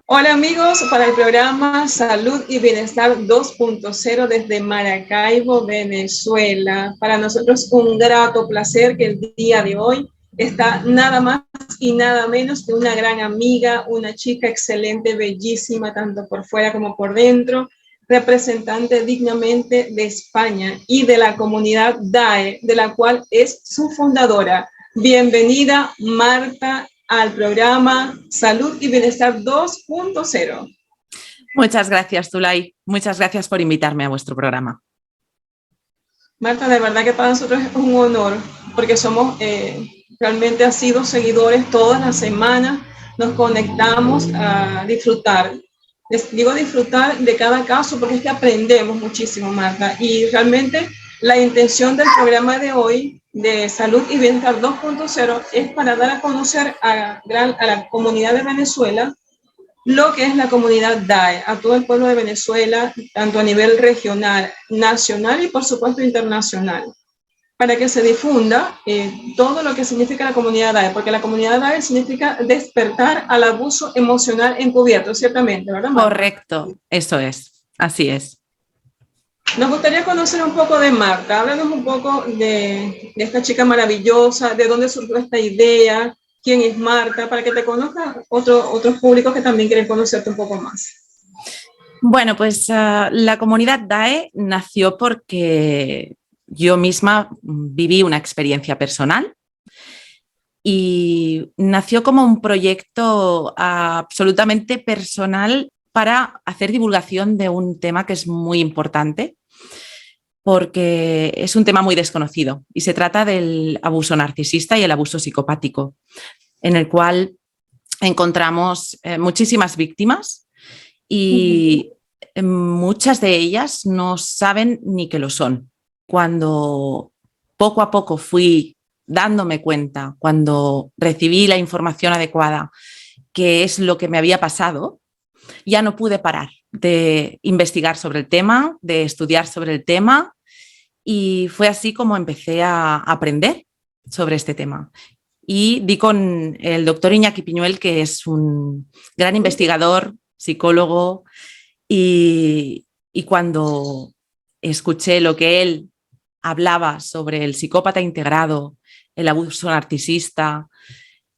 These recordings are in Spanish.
Hola amigos, para el programa Salud y Bienestar 2.0 desde Maracaibo, Venezuela. Para nosotros un grato placer que el día de hoy está nada más y nada menos que una gran amiga, una chica excelente, bellísima, tanto por fuera como por dentro, representante dignamente de España y de la comunidad DAE, de la cual es su fundadora. Bienvenida, Marta, al programa Salud y Bienestar 2.0. Muchas gracias, Zulay. Muchas gracias por invitarme a vuestro programa. Marta, de verdad que para nosotros es un honor, porque somos realmente asiduos seguidores todas las semanas, nos conectamos a disfrutar. Les digo disfrutar de cada caso porque es que aprendemos muchísimo, Marta, y realmente la intención del programa de hoy de Salud y Bienestar 2.0 es para dar a conocer a la comunidad de Venezuela lo que es la comunidad DAE, a todo el pueblo de Venezuela, tanto a nivel regional, nacional y por supuesto internacional, para que se difunda todo lo que significa la comunidad DAE, porque la comunidad DAE significa despertar al abuso emocional encubierto, ciertamente, ¿verdad, Marta? Correcto, eso es, así es. Nos gustaría conocer un poco de Marta. Háblanos un poco de esta chica maravillosa, de dónde surgió esta idea, quién es Marta, para que te conozcan otros públicos que también quieren conocerte un poco más. Bueno, pues la comunidad DAE nació porque yo misma viví una experiencia personal y nació como un proyecto absolutamente personal para hacer divulgación de un tema que es muy importante, porque es un tema muy desconocido y se trata del abuso narcisista y el abuso psicopático, en el cual encontramos muchísimas víctimas y muchas de ellas no saben ni que lo son. Cuando poco a poco fui dándome cuenta, cuando recibí la información adecuada, que es lo que me había pasado, ya no pude parar de investigar sobre el tema, de estudiar sobre el tema, y fue así como empecé a aprender sobre este tema. Y di con el doctor Iñaki Piñuel, que es un gran investigador, psicólogo, y cuando escuché lo que él hablaba sobre el psicópata integrado, el abuso narcisista,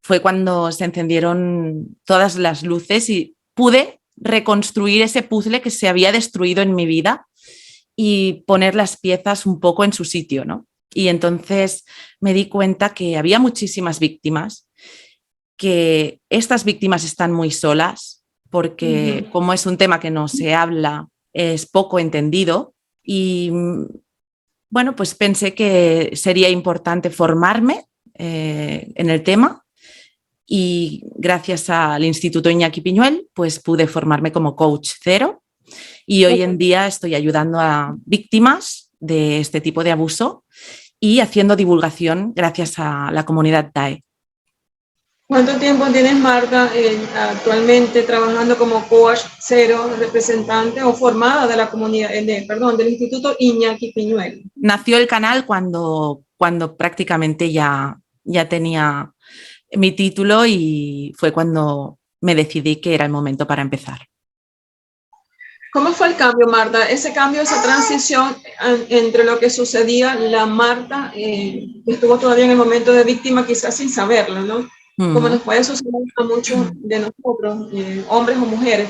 fue cuando se encendieron todas las luces y pude reconstruir ese puzzle que se había destruido en mi vida y poner las piezas un poco en su sitio, ¿no? Y entonces me di cuenta que había muchísimas víctimas, que estas víctimas están muy solas, porque como es un tema que no se habla, es poco entendido y bueno, pues pensé que sería importante formarme en el tema y gracias al Instituto Iñaki Piñuel pues pude formarme como coach cero y hoy en día estoy ayudando a víctimas de este tipo de abuso y haciendo divulgación gracias a la comunidad DAE. ¿Cuánto tiempo tienes, Marta, actualmente trabajando como coach cero, representante o formada de la comunidad, del Instituto Iñaki Piñuel? Nació el canal cuando prácticamente ya tenía mi título y fue cuando me decidí que era el momento para empezar. ¿Cómo fue el cambio, Marta? Ese cambio, esa transición entre lo que sucedía, la Marta estuvo todavía en el momento de víctima, quizás sin saberlo, ¿no? Como nos puede suceder a muchos de nosotros, hombres o mujeres,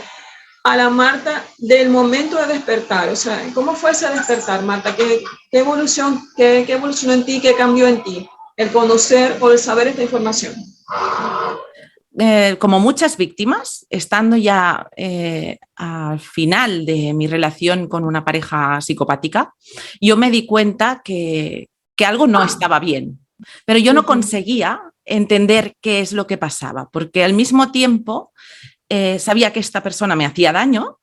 a la Marta del momento de despertar. O sea, ¿cómo fue ese despertar, Marta? ¿Qué evolucionó en ti? ¿Qué cambió en ti? El conocer o el saber esta información. Como muchas víctimas, estando ya al final de mi relación con una pareja psicopática, yo me di cuenta que algo no estaba bien, pero yo no conseguía entender qué es lo que pasaba, porque al mismo tiempo sabía que esta persona me hacía daño,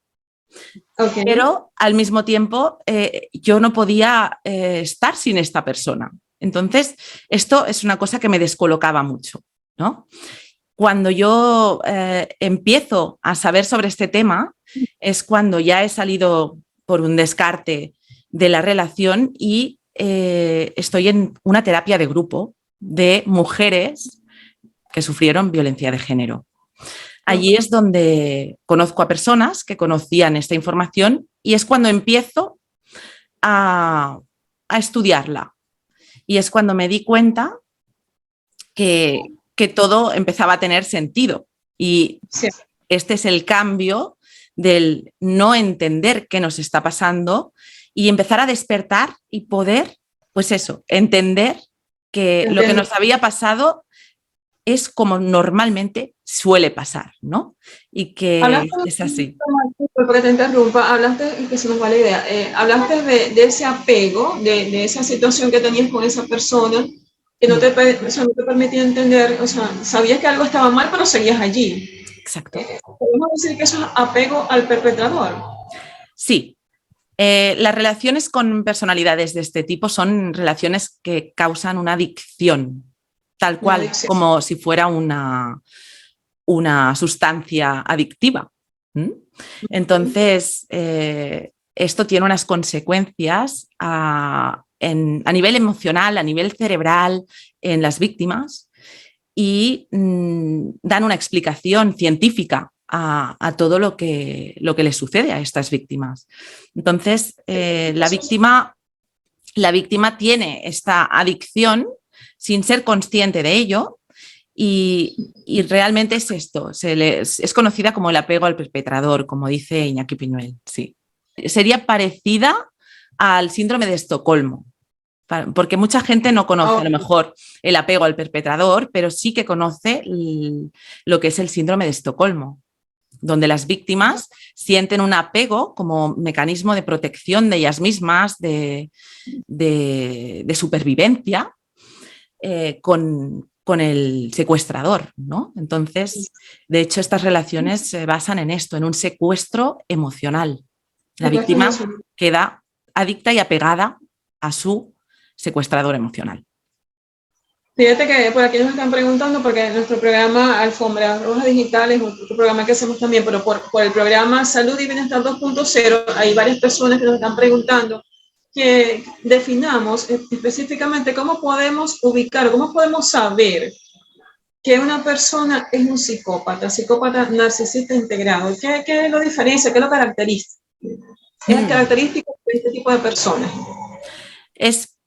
pero al mismo tiempo yo no podía estar sin esta persona. Entonces, esto es una cosa que me descolocaba mucho, ¿no? Cuando yo empiezo a saber sobre este tema es cuando ya he salido por un descarte de la relación y estoy en una terapia de grupo de mujeres que sufrieron violencia de género. Allí es donde conozco a personas que conocían esta información y es cuando empiezo a estudiarla. Y es cuando me di cuenta que todo empezaba a tener sentido. Y Sí. este es el cambio del no entender qué nos está pasando y empezar a despertar y poder, pues eso, entender que lo que nos había pasado es como normalmente suele pasar, ¿no? Y que es así. Porque te interrumpa, hablaste, que se nos va la idea, hablaste de ese apego, de esa situación que tenías con esa persona, que no te, o sea, no te permitía entender, o sea, sabías que algo estaba mal, pero seguías allí. Exacto. ¿Podemos decir que eso es apego al perpetrador? Sí. Las relaciones con personalidades de este tipo son relaciones que causan una adicción, tal cual, Una adicción. como si fuera una sustancia adictiva. Entonces, esto tiene unas consecuencias a nivel emocional, a nivel cerebral en las víctimas y dan una explicación científica a todo lo que les sucede a estas víctimas. Entonces, la víctima tiene esta adicción sin ser consciente de ello y realmente es esto, es conocida como el apego al perpetrador, como dice Iñaki Piñuel. Sí. Sería parecida al síndrome de Estocolmo, porque mucha gente no conoce a lo mejor el apego al perpetrador, pero sí que conoce lo que es el síndrome de Estocolmo, donde las víctimas sienten un apego como mecanismo de protección de ellas mismas, de supervivencia, con el secuestrador, ¿no? Entonces, de hecho, estas relaciones se basan en esto, en un secuestro emocional. La víctima queda adicta y apegada a su secuestrador emocional. Fíjate que por aquí nos están preguntando, porque nuestro programa Alfombra Roja Digital es otro programa que hacemos también, pero por el programa Salud y Bienestar 2.0 hay varias personas que nos están preguntando que definamos específicamente cómo podemos ubicar, cómo podemos saber que una persona es un psicópata narcisista integrado. ¿Qué lo diferencia? ¿Qué lo caracteriza? ¿Qué es característico de este tipo de personas? Es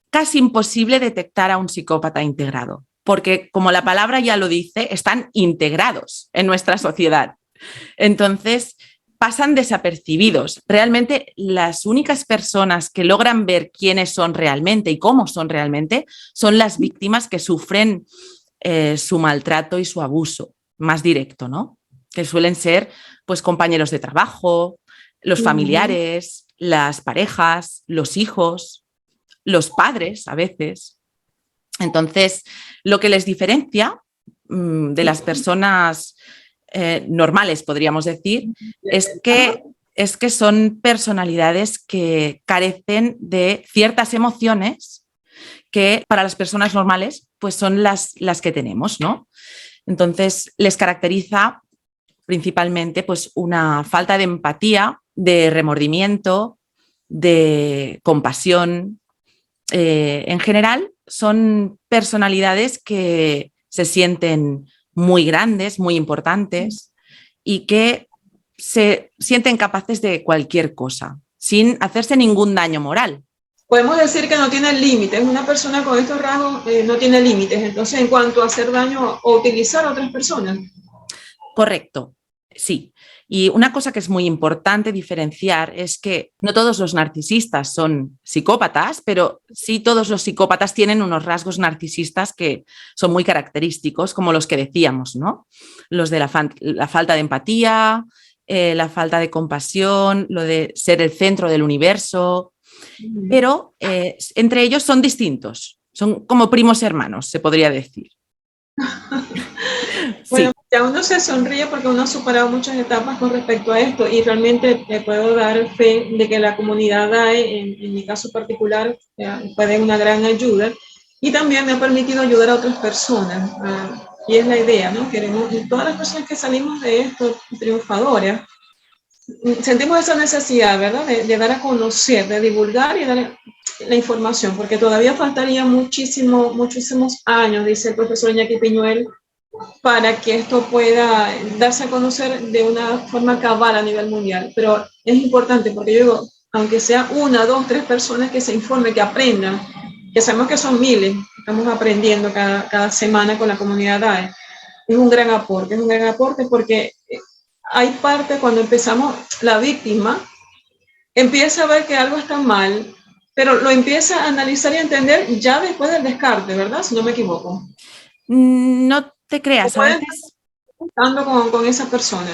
casi imposible detectar a un psicópata integrado, porque como la palabra ya lo dice, están integrados en nuestra sociedad. Entonces, pasan desapercibidos. Realmente las únicas personas que logran ver quiénes son realmente y cómo son realmente son las víctimas que sufren su maltrato y su abuso más directo, ¿no? Que suelen ser pues compañeros de trabajo, los familiares, las parejas, los hijos, los padres a veces. Entonces, lo que les diferencia de las personas normales, podríamos decir, es que son personalidades que carecen de ciertas emociones que para las personas normales pues son las que tenemos, ¿no? Entonces, les caracteriza principalmente pues una falta de empatía, de remordimiento, de compasión. En general, son personalidades que se sienten muy grandes, muy importantes y que se sienten capaces de cualquier cosa, sin hacerse ningún daño moral. Podemos decir que no tiene límites. Una persona con estos rasgos no tiene límites. Entonces, en cuanto a hacer daño o utilizar a otras personas. Correcto, sí. Y una cosa que es muy importante diferenciar es que no todos los narcisistas son psicópatas, pero sí todos los psicópatas tienen unos rasgos narcisistas que son muy característicos, como los que decíamos, ¿no? Los de la falta de empatía, la falta de compasión, lo de ser el centro del universo, pero entre ellos son distintos, son como primos hermanos, se podría decir. Bueno, sí. ya uno se sonríe porque uno ha superado muchas etapas con respecto a esto y realmente puedo dar fe de que la comunidad DAE, en mi caso particular, fue de una gran ayuda y también me ha permitido ayudar a otras personas. Y es la idea, ¿no? Queremos, todas las personas que salimos de esto triunfadoras, sentimos esa necesidad, ¿verdad? De dar a conocer, de divulgar y dar la información, porque todavía faltaría muchísimos años, dice el profesor Iñaki Piñuel, para que esto pueda darse a conocer de una forma cabal a nivel mundial. Pero es importante porque yo digo, aunque sea una, dos, tres personas que se informen, que aprendan, que sabemos que son miles, estamos aprendiendo cada semana con la comunidad DAE, es un gran aporte porque hay parte cuando empezamos, la víctima empieza a ver que algo está mal, pero lo empieza a analizar y a entender ya después del descarte, ¿verdad? Si no me equivoco. No te O creas, a pueden veces estar estando con esa persona.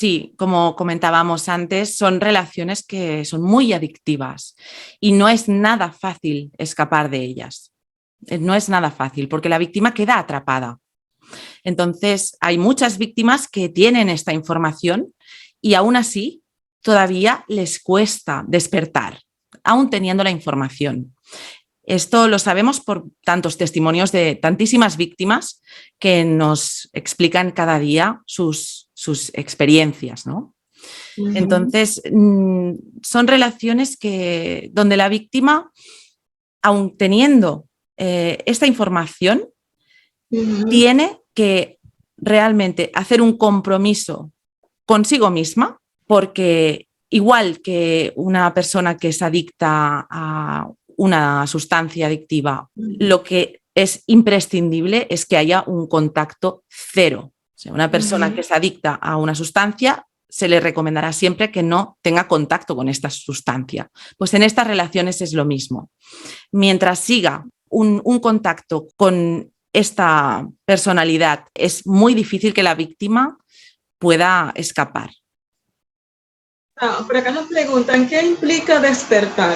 sí, como comentábamos antes, son relaciones que son muy adictivas y no es nada fácil escapar de ellas. No es nada fácil porque la víctima queda atrapada. Entonces, hay muchas víctimas que tienen esta información y aún así todavía les cuesta despertar, aún teniendo la información. Esto lo sabemos por tantos testimonios de tantísimas víctimas que nos explican cada día sus experiencias, ¿no? Entonces, son relaciones donde la víctima, aun teniendo esta información, tiene que realmente hacer un compromiso consigo misma, porque igual que una persona que es adicta a una sustancia adictiva, lo que es imprescindible es que haya un contacto cero. O sea, una persona que es adicta a una sustancia se le recomendará siempre que no tenga contacto con esta sustancia. Pues en estas relaciones es lo mismo. Mientras siga un contacto con esta personalidad, es muy difícil que la víctima pueda escapar. Por acá nos preguntan, ¿qué implica despertar?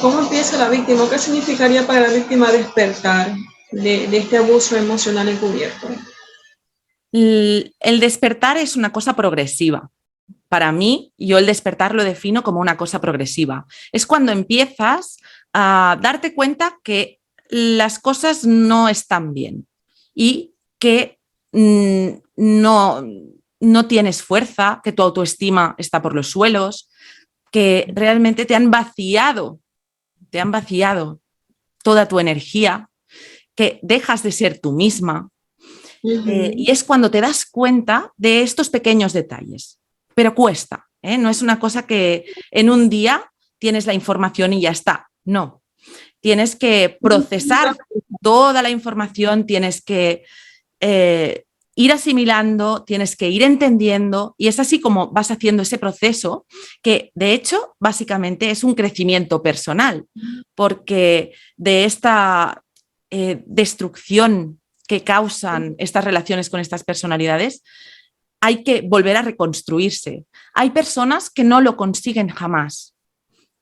¿Cómo empieza la víctima? ¿Qué significaría para la víctima despertar de este abuso emocional encubierto? El despertar es una cosa progresiva. Para mí, yo el despertar lo defino como una cosa progresiva. Es cuando empiezas a darte cuenta que las cosas no están bien y que no tienes fuerza, que tu autoestima está por los suelos, que realmente te han vaciado toda tu energía, que dejas de ser tú misma. Y es cuando te das cuenta de estos pequeños detalles. Pero cuesta, ¿eh? No es una cosa que en un día tienes la información y ya está. No, tienes que procesar toda la información, tienes que ir asimilando, tienes que ir entendiendo y es así como vas haciendo ese proceso que de hecho básicamente es un crecimiento personal porque de esta destrucción que causan estas relaciones con estas personalidades hay que volver a reconstruirse. Hay personas que no lo consiguen jamás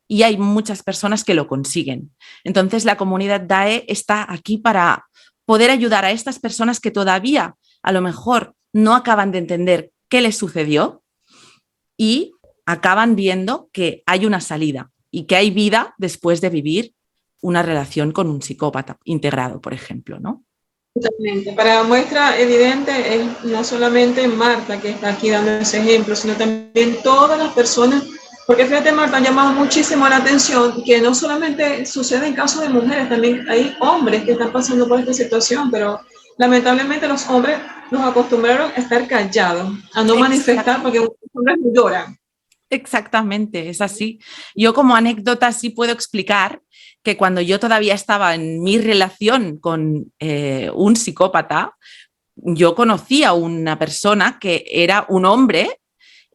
y hay muchas personas que lo consiguen. Entonces la comunidad DAE está aquí para poder ayudar a estas personas que todavía a lo mejor no acaban de entender qué les sucedió y acaban viendo que hay una salida y que hay vida después de vivir una relación con un psicópata integrado, por ejemplo, ¿no? Totalmente. Para muestra evidente es no solamente Marta que está aquí dando ese ejemplo, sino también todas las personas, porque fíjate Marta, ha llamado muchísimo la atención que no solamente sucede en casos de mujeres, también hay hombres que están pasando por esta situación, pero lamentablemente los hombres los acostumbraron a estar callados, a no manifestar porque los hombres lloran. Exactamente, es así. Yo como anécdota sí puedo explicar que cuando yo todavía estaba en mi relación con un psicópata, yo conocí a una persona que era un hombre,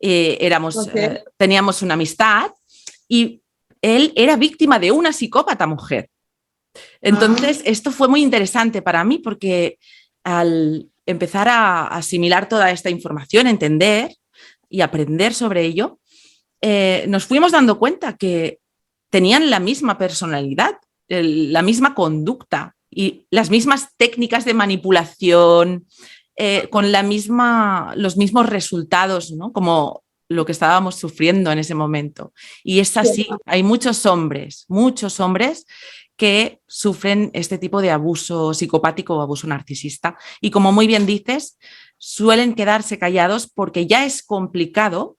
teníamos una amistad y él era víctima de una psicópata mujer. Entonces, esto fue muy interesante para mí porque al empezar a asimilar toda esta información, entender y aprender sobre ello, nos fuimos dando cuenta que tenían la misma personalidad, la misma conducta y las mismas técnicas de manipulación, con los mismos resultados, ¿no? Como lo que estábamos sufriendo en ese momento. Y es así, hay muchos hombres que sufren este tipo de abuso psicopático o abuso narcisista. Y como muy bien dices, suelen quedarse callados porque ya es complicado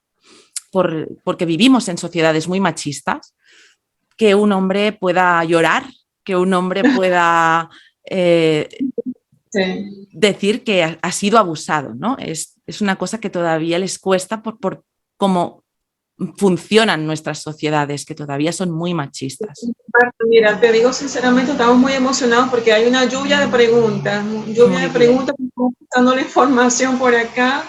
porque vivimos en sociedades muy machistas, que un hombre pueda llorar, que un hombre pueda Sí. decir que ha sido abusado, ¿no? Es una cosa que todavía les cuesta por cómo funcionan nuestras sociedades, que todavía son muy machistas. Mira, te digo sinceramente, estamos muy emocionados porque hay una lluvia Muy de bien. preguntas, estamos dando la información por acá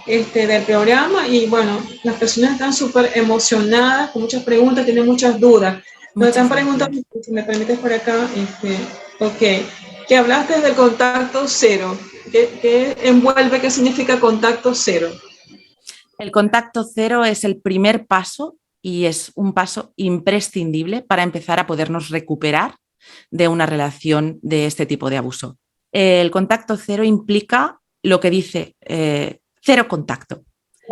del programa y bueno, las personas están súper emocionadas, con muchas preguntas, tienen muchas dudas. Nos Muchas están preguntando, gracias. si me permites por acá, ok, que hablaste del contacto cero. ¿Qué envuelve, qué significa contacto cero? El contacto cero es el primer paso y es un paso imprescindible para empezar a podernos recuperar de una relación de este tipo de abuso. El contacto cero implica lo que dice cero contacto.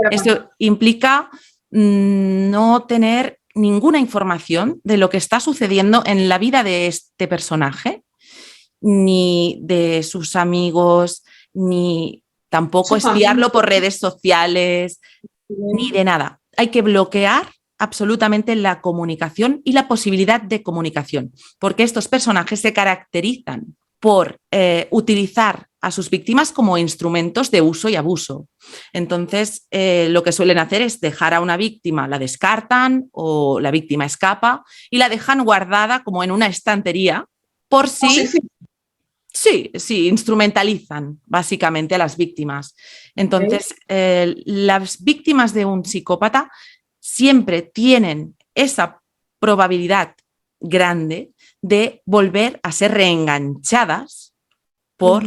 Esto implica no tener ninguna información de lo que está sucediendo en la vida de este personaje, ni de sus amigos, ni tampoco Su familia. espiarlo por redes sociales, ni de nada. Hay que bloquear absolutamente la comunicación y la posibilidad de comunicación, porque estos personajes se caracterizan por utilizar a sus víctimas como instrumentos de uso y abuso. Entonces, lo que suelen hacer es dejar a una víctima, la descartan o la víctima escapa y la dejan guardada como en una estantería por si sí, sí, instrumentalizan básicamente a las víctimas. Entonces, las víctimas de un psicópata siempre tienen esa probabilidad grande de volver a ser reenganchadas por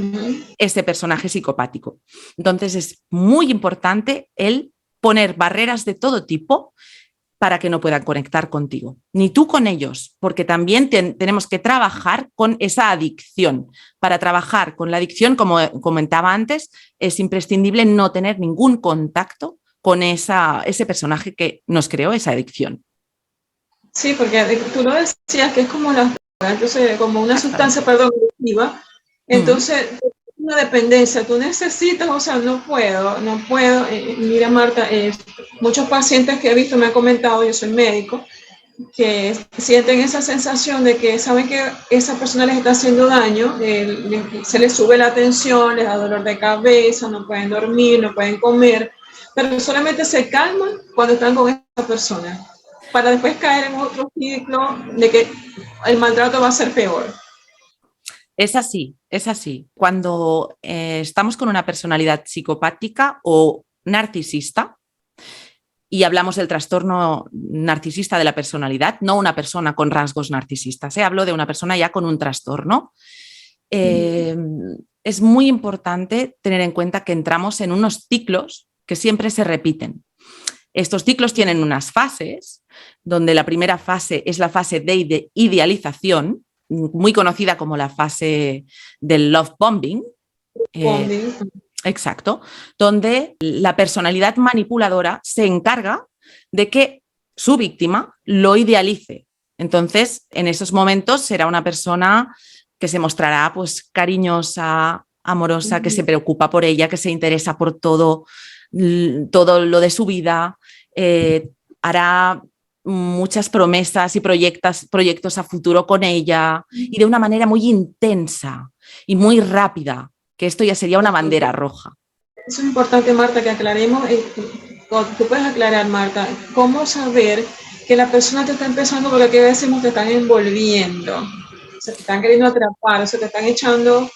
ese personaje psicopático. Entonces, es muy importante el poner barreras de todo tipo para que no puedan conectar contigo, ni tú con ellos, porque también tenemos que trabajar con esa adicción. Para trabajar con la adicción, como comentaba antes, es imprescindible no tener ningún contacto con ese personaje que nos creó esa adicción. Sí, porque tú lo decías que es como entonces, como una Exactamente. sustancia, perdón, adictiva. Mm. Entonces, una dependencia, tú necesitas, o sea, no puedo. Mira, Marta, muchos pacientes que he visto me han comentado, yo soy médico, que sienten esa sensación de que saben que esa persona les está haciendo daño, se les sube la tensión, les da dolor de cabeza, no pueden dormir, no pueden comer, pero solamente se calman cuando están con esa persona, para después caer en otro ciclo de que el maltrato va a ser peor. Es así, es así. Cuando estamos con una personalidad psicopática o narcisista, y hablamos del trastorno narcisista de la personalidad, no una persona con rasgos narcisistas, hablo de una persona ya con un trastorno. Es muy importante tener en cuenta que entramos en unos ciclos que siempre se repiten. Estos ciclos tienen unas fases, donde la primera fase es la fase de idealización, muy conocida como la fase del love bombing. Exacto, donde la personalidad manipuladora se encarga de que su víctima lo idealice. Entonces, en esos momentos será una persona que se mostrará pues cariñosa, amorosa, que se preocupa por ella, que se interesa por todo lo de su vida, hará muchas promesas y proyectos a futuro con ella y de una manera muy intensa y muy rápida, que esto ya sería una bandera roja. Eso es importante, Marta, que aclaremos. Tú puedes aclarar, Marta, cómo saber que la persona te está empezando, porque aquí decimos te están envolviendo, se te están queriendo atrapar, o se te están echando,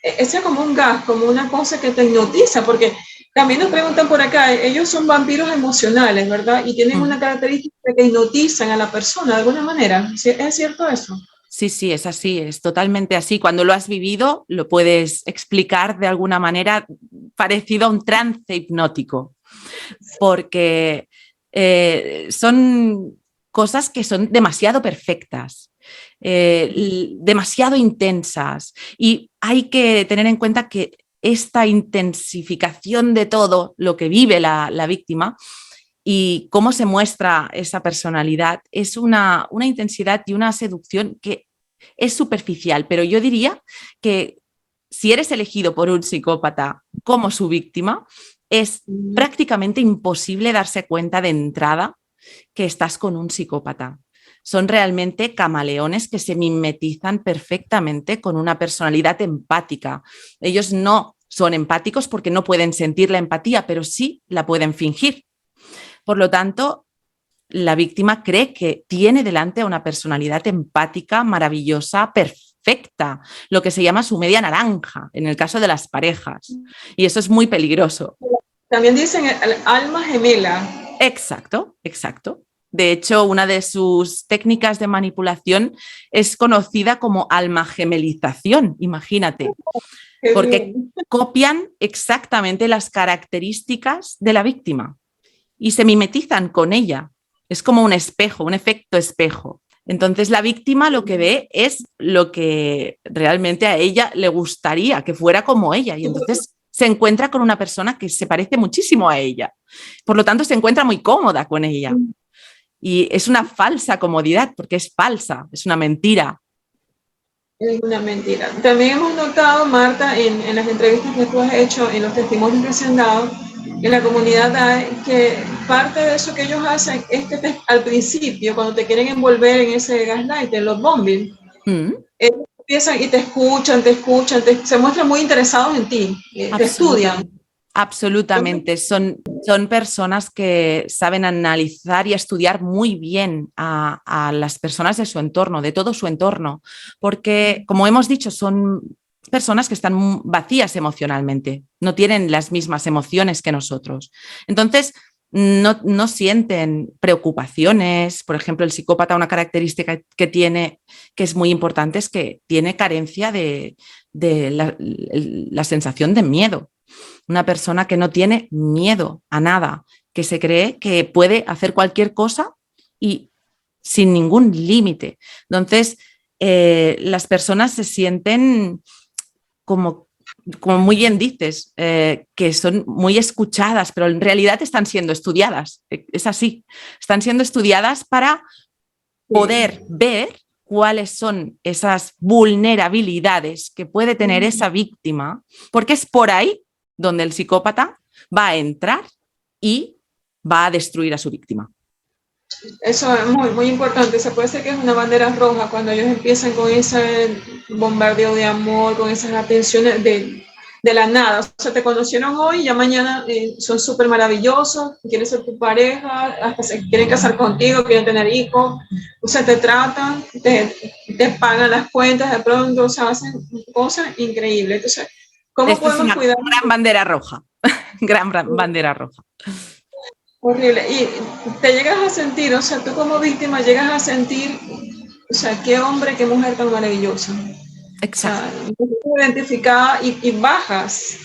ese es como un gas, como una cosa que te hipnotiza, porque también nos preguntan por acá, ellos son vampiros emocionales, ¿verdad? Y tienen una característica que hipnotizan a la persona de alguna manera. ¿Es cierto eso? Sí, sí, es así, es totalmente así. Cuando lo has vivido, lo puedes explicar de alguna manera parecido a un trance hipnótico, porque son cosas que son demasiado perfectas, demasiado intensas, y hay que tener en cuenta que esta intensificación de todo lo que vive la víctima y cómo se muestra esa personalidad es una intensidad y una seducción que es superficial, pero yo diría que si eres elegido por un psicópata como su víctima, es prácticamente imposible darse cuenta de entrada que estás con un psicópata. son realmente camaleones que se mimetizan perfectamente con una personalidad empática. Ellos no son empáticos porque no pueden sentir la empatía, pero sí la pueden fingir. Por lo tanto, la víctima cree que tiene delante a una personalidad empática, maravillosa, perfecta, lo que se llama su media naranja, en el caso de las parejas. Y eso es muy peligroso. También dicen el alma gemela. Exacto, exacto. De hecho, una de sus técnicas de manipulación es conocida como alma gemelización, imagínate, Qué porque bien. copian exactamente las características de la víctima y se mimetizan con ella. Es como un espejo, un efecto espejo. Entonces la víctima lo que ve es lo que realmente a ella le gustaría que fuera como ella y entonces se encuentra con una persona que se parece muchísimo a ella. Por lo tanto, se encuentra muy cómoda con ella. Y es una falsa comodidad porque es falsa, es una mentira. Es una mentira. También hemos notado, Marta, en las entrevistas que tú has hecho, en los testimonios que se han dado, en la comunidad hay que parte de eso que ellos hacen es que al principio, cuando te quieren envolver en ese gaslight, en los bombing, ellos empiezan y se muestran muy interesados en ti, te estudian. Absolutamente. Son personas que saben analizar y estudiar muy bien a las personas de su entorno, de todo su entorno, porque, como hemos dicho, son personas que están vacías emocionalmente, no tienen las mismas emociones que nosotros. Entonces, no sienten preocupaciones. Por ejemplo, el psicópata, una característica que tiene, que es muy importante, es que tiene carencia de la sensación de miedo. Una persona que no tiene miedo a nada, que se cree que puede hacer cualquier cosa y sin ningún límite. Entonces, las personas se sienten como muy bien dices, que son muy escuchadas, pero en realidad están siendo estudiadas. Es así. Están siendo estudiadas para poder ver cuáles son esas vulnerabilidades que puede tener esa víctima, porque es por ahí donde el psicópata va a entrar y va a destruir a su víctima. Eso es muy, muy importante. Se puede decir que es una bandera roja cuando ellos empiezan con ese bombardeo de amor, con esas atenciones de la nada. O sea, te conocieron hoy y ya mañana son súper maravillosos, quieren ser tu pareja, hasta se quieren casar contigo, quieren tener hijos. O sea, te tratan, te pagan las cuentas de pronto, o sea, hacen cosas increíbles. Entonces, ¿cómo Esto es podemos una cuidar? gran bandera roja, gran bandera roja. Horrible. Y te llegas a sentir, o sea, tú como víctima llegas a sentir, o sea, qué hombre, qué mujer tan maravillosa. O sea, Exacto. identificada y bajas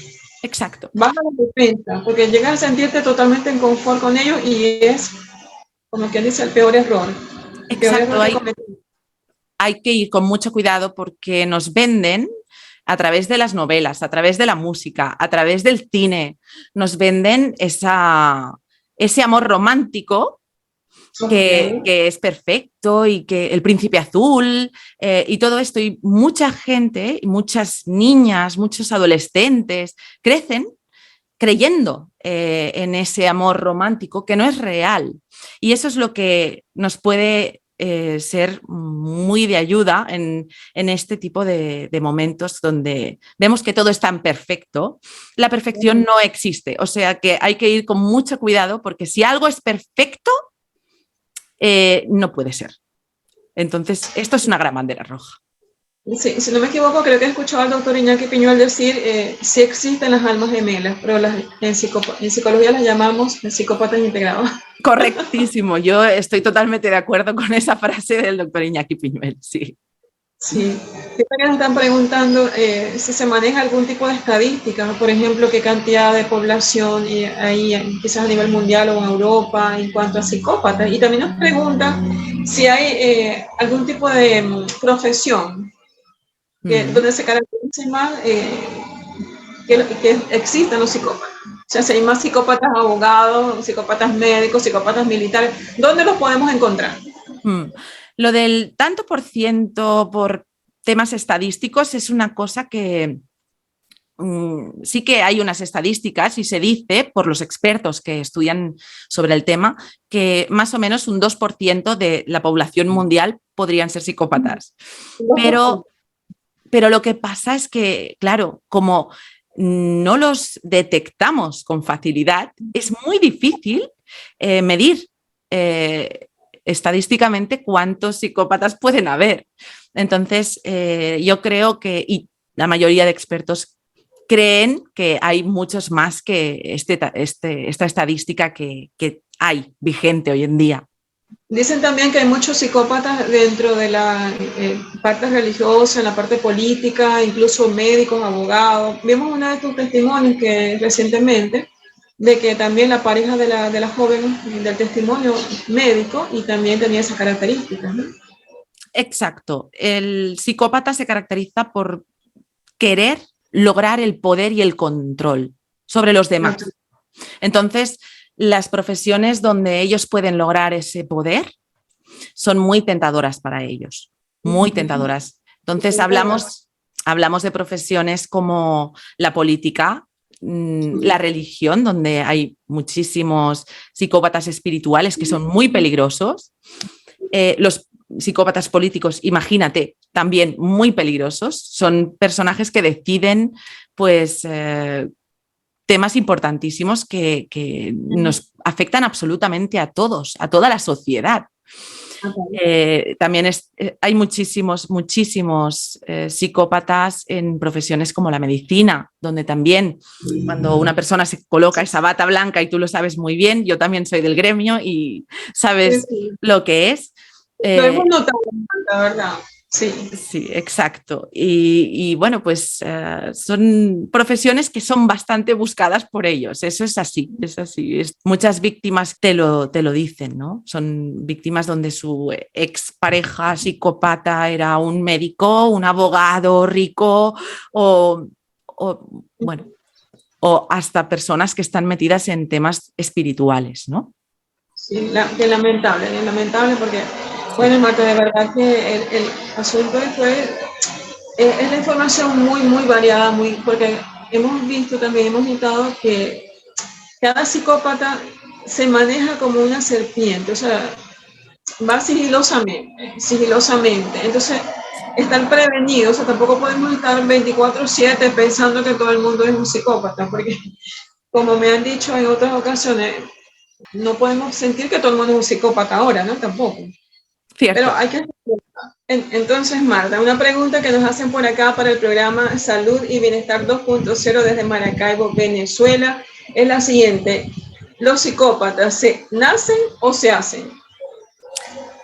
Exacto. la defensa, porque llegas a sentirte totalmente en confort con ellos y es, como quien dice, el peor error. El peor Exacto. error que cometemos. Hay que ir con mucho cuidado porque nos venden a través de las novelas, a través de la música, a través del cine, nos venden ese amor romántico Okay. que es perfecto y que el príncipe azul y todo esto. Y mucha gente, muchas niñas, muchos adolescentes crecen creyendo en ese amor romántico que no es real. Y eso es lo que nos puede ser muy de ayuda en este tipo de momentos donde vemos que todo es tan perfecto. La perfección no existe, o sea que hay que ir con mucho cuidado porque si algo es perfecto, no puede ser. Entonces, esto es una gran bandera roja. Sí, si no me equivoco, creo que he escuchado al doctor Iñaki Piñuel decir sí existen las almas gemelas, pero en psicología las llamamos psicópatas integrados. Correctísimo, yo estoy totalmente de acuerdo con esa frase del doctor Iñaki Piñuel, sí. Sí, siempre que nos están preguntando si se maneja algún tipo de estadística, por ejemplo, qué cantidad de población hay quizás a nivel mundial o en Europa en cuanto a psicópatas. Y también nos preguntan si hay algún tipo de profesión donde se caracterice más que existan los psicópatas. O sea, si hay más psicópatas abogados, psicópatas médicos, psicópatas militares, ¿dónde los podemos encontrar? Lo del tanto por ciento por temas estadísticos es una cosa que sí que hay unas estadísticas y se dice por los expertos que estudian sobre el tema que más o menos un 2% de la población mundial podrían ser psicópatas. Pero lo que pasa es que, claro, como no los detectamos con facilidad, es muy difícil medir estadísticamente cuántos psicópatas pueden haber. Entonces, yo creo que, y la mayoría de expertos creen que hay muchos más que esta estadística que hay vigente hoy en día. Dicen también que hay muchos psicópatas dentro de la parte religiosa, en la parte política, incluso médicos, abogados. Vimos uno de tus testimonios que recientemente, de que también la pareja de la joven del testimonio médico y también tenía esas características, ¿no? Exacto. El psicópata se caracteriza por querer lograr el poder y el control sobre los demás. Entonces, las profesiones donde ellos pueden lograr ese poder son muy tentadoras para ellos, muy tentadoras. Entonces, hablamos de profesiones como la política, la religión, donde hay muchísimos psicópatas espirituales que son muy peligrosos. Los psicópatas políticos, imagínate, también muy peligrosos. Son personajes que deciden, pues, temas importantísimos que nos afectan absolutamente a todos, a toda la sociedad. También hay muchísimos psicópatas en profesiones como la medicina, donde también cuando una persona se coloca esa bata blanca, y tú lo sabes muy bien, yo también soy del gremio y sabes lo que es. Lo hemos notado, la verdad. Sí. Sí, exacto. Y bueno, pues son profesiones que son bastante buscadas por ellos. Eso es así, es así. Muchas víctimas te lo dicen, ¿no? Son víctimas donde su expareja psicópata era un médico, un abogado rico o hasta personas que están metidas en temas espirituales, ¿no? Sí, qué lamentable porque, bueno, Marta, de verdad que el asunto es la información muy, muy variada, porque hemos visto también, hemos notado que cada psicópata se maneja como una serpiente, o sea, va sigilosamente. Entonces, estar prevenidos, o sea, tampoco podemos estar 24/7 pensando que todo el mundo es un psicópata, porque como me han dicho en otras ocasiones, no podemos sentir que todo el mundo es un psicópata ahora, ¿no? Tampoco. Cierto. Pero hay que... Entonces, Marta, una pregunta que nos hacen por acá para el programa Salud y Bienestar 2.0 desde Maracaibo, Venezuela, es la siguiente. ¿Los psicópatas se nacen o se hacen?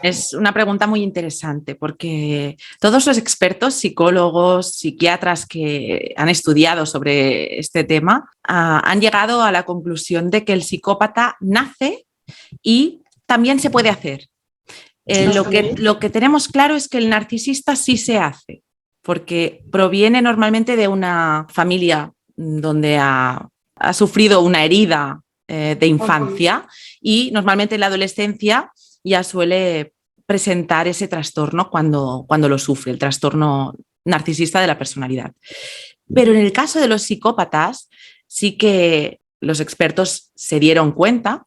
Es una pregunta muy interesante porque todos los expertos, psicólogos, psiquiatras que han estudiado sobre este tema han llegado a la conclusión de que el psicópata nace y también se puede hacer. Lo que tenemos claro es que el narcisista sí se hace, porque proviene normalmente de una familia donde ha sufrido una herida de infancia y normalmente en la adolescencia ya suele presentar ese trastorno cuando lo sufre, el trastorno narcisista de la personalidad. Pero en el caso de los psicópatas, sí que los expertos se dieron cuenta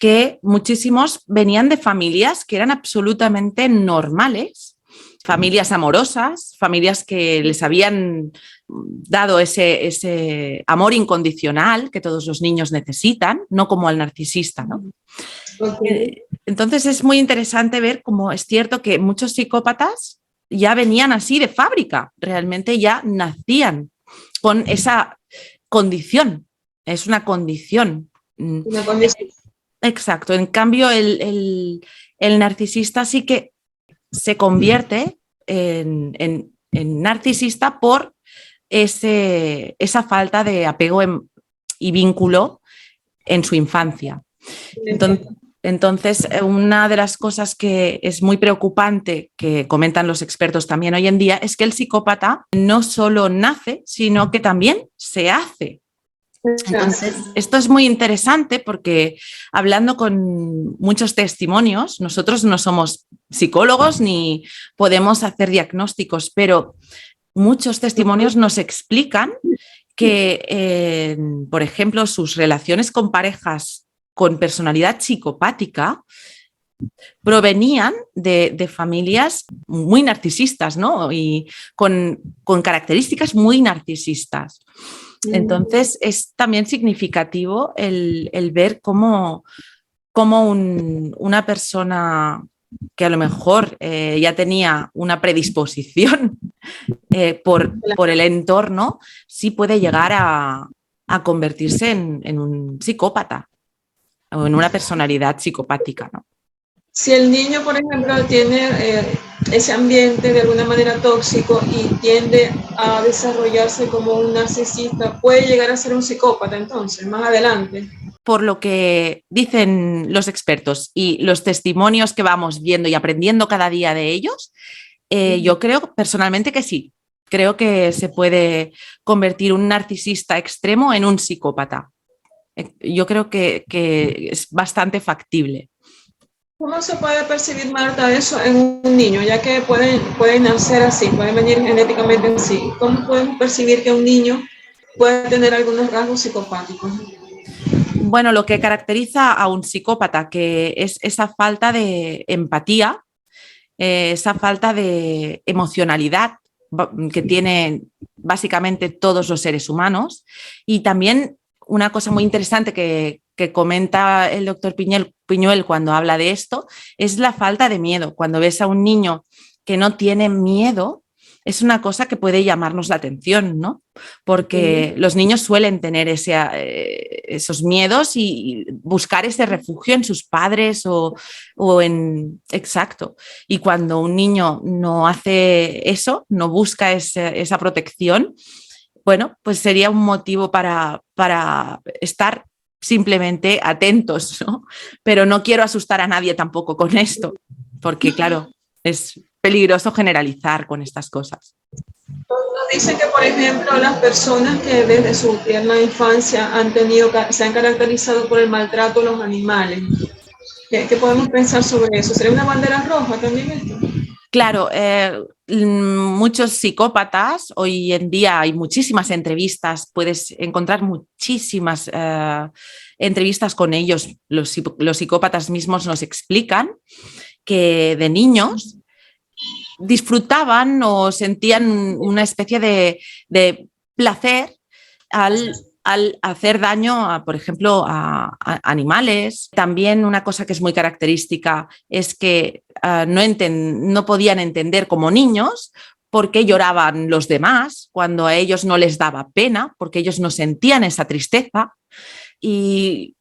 que muchísimos venían de familias que eran absolutamente normales, familias amorosas, familias que les habían dado ese amor incondicional que todos los niños necesitan, no como al narcisista, ¿no? Entonces es muy interesante ver cómo es cierto que muchos psicópatas ya venían así de fábrica, realmente ya nacían con esa condición, es una condición. Una condición. Exacto, en cambio el narcisista sí que se convierte en narcisista por esa falta de apego y vínculo en su infancia. Entonces, una de las cosas que es muy preocupante, que comentan los expertos también hoy en día, es que el psicópata no solo nace, sino que también se hace. Entonces, esto es muy interesante porque hablando con muchos testimonios, nosotros no somos psicólogos ni podemos hacer diagnósticos, pero muchos testimonios nos explican que, por ejemplo, sus relaciones con parejas con personalidad psicopática provenían de familias muy narcisistas, ¿no? Y con características muy narcisistas. Entonces, es también significativo el ver cómo una persona que a lo mejor ya tenía una predisposición por el entorno, sí puede llegar a convertirse en un psicópata o en una personalidad psicopática, ¿no? Si el niño, por ejemplo, tiene ese ambiente de alguna manera tóxico y tiende a desarrollarse como un narcisista, puede llegar a ser un psicópata entonces, más adelante. Por lo que dicen los expertos y los testimonios que vamos viendo y aprendiendo cada día de ellos, yo creo personalmente que sí. Creo que se puede convertir un narcisista extremo en un psicópata. Yo creo que es bastante factible. ¿Cómo se puede percibir, Marta, eso en un niño, ya que pueden nacer así, pueden venir genéticamente así? ¿Cómo podemos percibir que un niño puede tener algunos rasgos psicopáticos? Bueno, lo que caracteriza a un psicópata, que es esa falta de empatía, esa falta de emocionalidad que tienen básicamente todos los seres humanos. Y también una cosa muy interesante que comenta el doctor Piñuel cuando habla de esto es la falta de miedo. Cuando ves a un niño que no tiene miedo, es una cosa que puede llamarnos la atención, ¿no? Porque los niños suelen tener esos miedos y buscar ese refugio en sus padres o en... Exacto. Y cuando un niño no hace eso, no busca esa protección, bueno, pues sería un motivo para estar simplemente atentos, ¿no? Pero no quiero asustar a nadie tampoco con esto, porque claro, es peligroso generalizar con estas cosas. Nos dicen que, por ejemplo, las personas que desde su tierna infancia se han caracterizado por el maltrato a los animales. ¿Qué podemos pensar sobre eso? ¿Sería una bandera roja también esto? Claro, muchos psicópatas, hoy en día hay muchísimas entrevistas, puedes encontrar muchísimas entrevistas con ellos, los psicópatas mismos nos explican que de niños disfrutaban o sentían una especie de placer al hacer daño, por ejemplo, a animales. También una cosa que es muy característica es que no podían entender como niños por qué lloraban los demás cuando a ellos no les daba pena, porque ellos no sentían esa tristeza. Y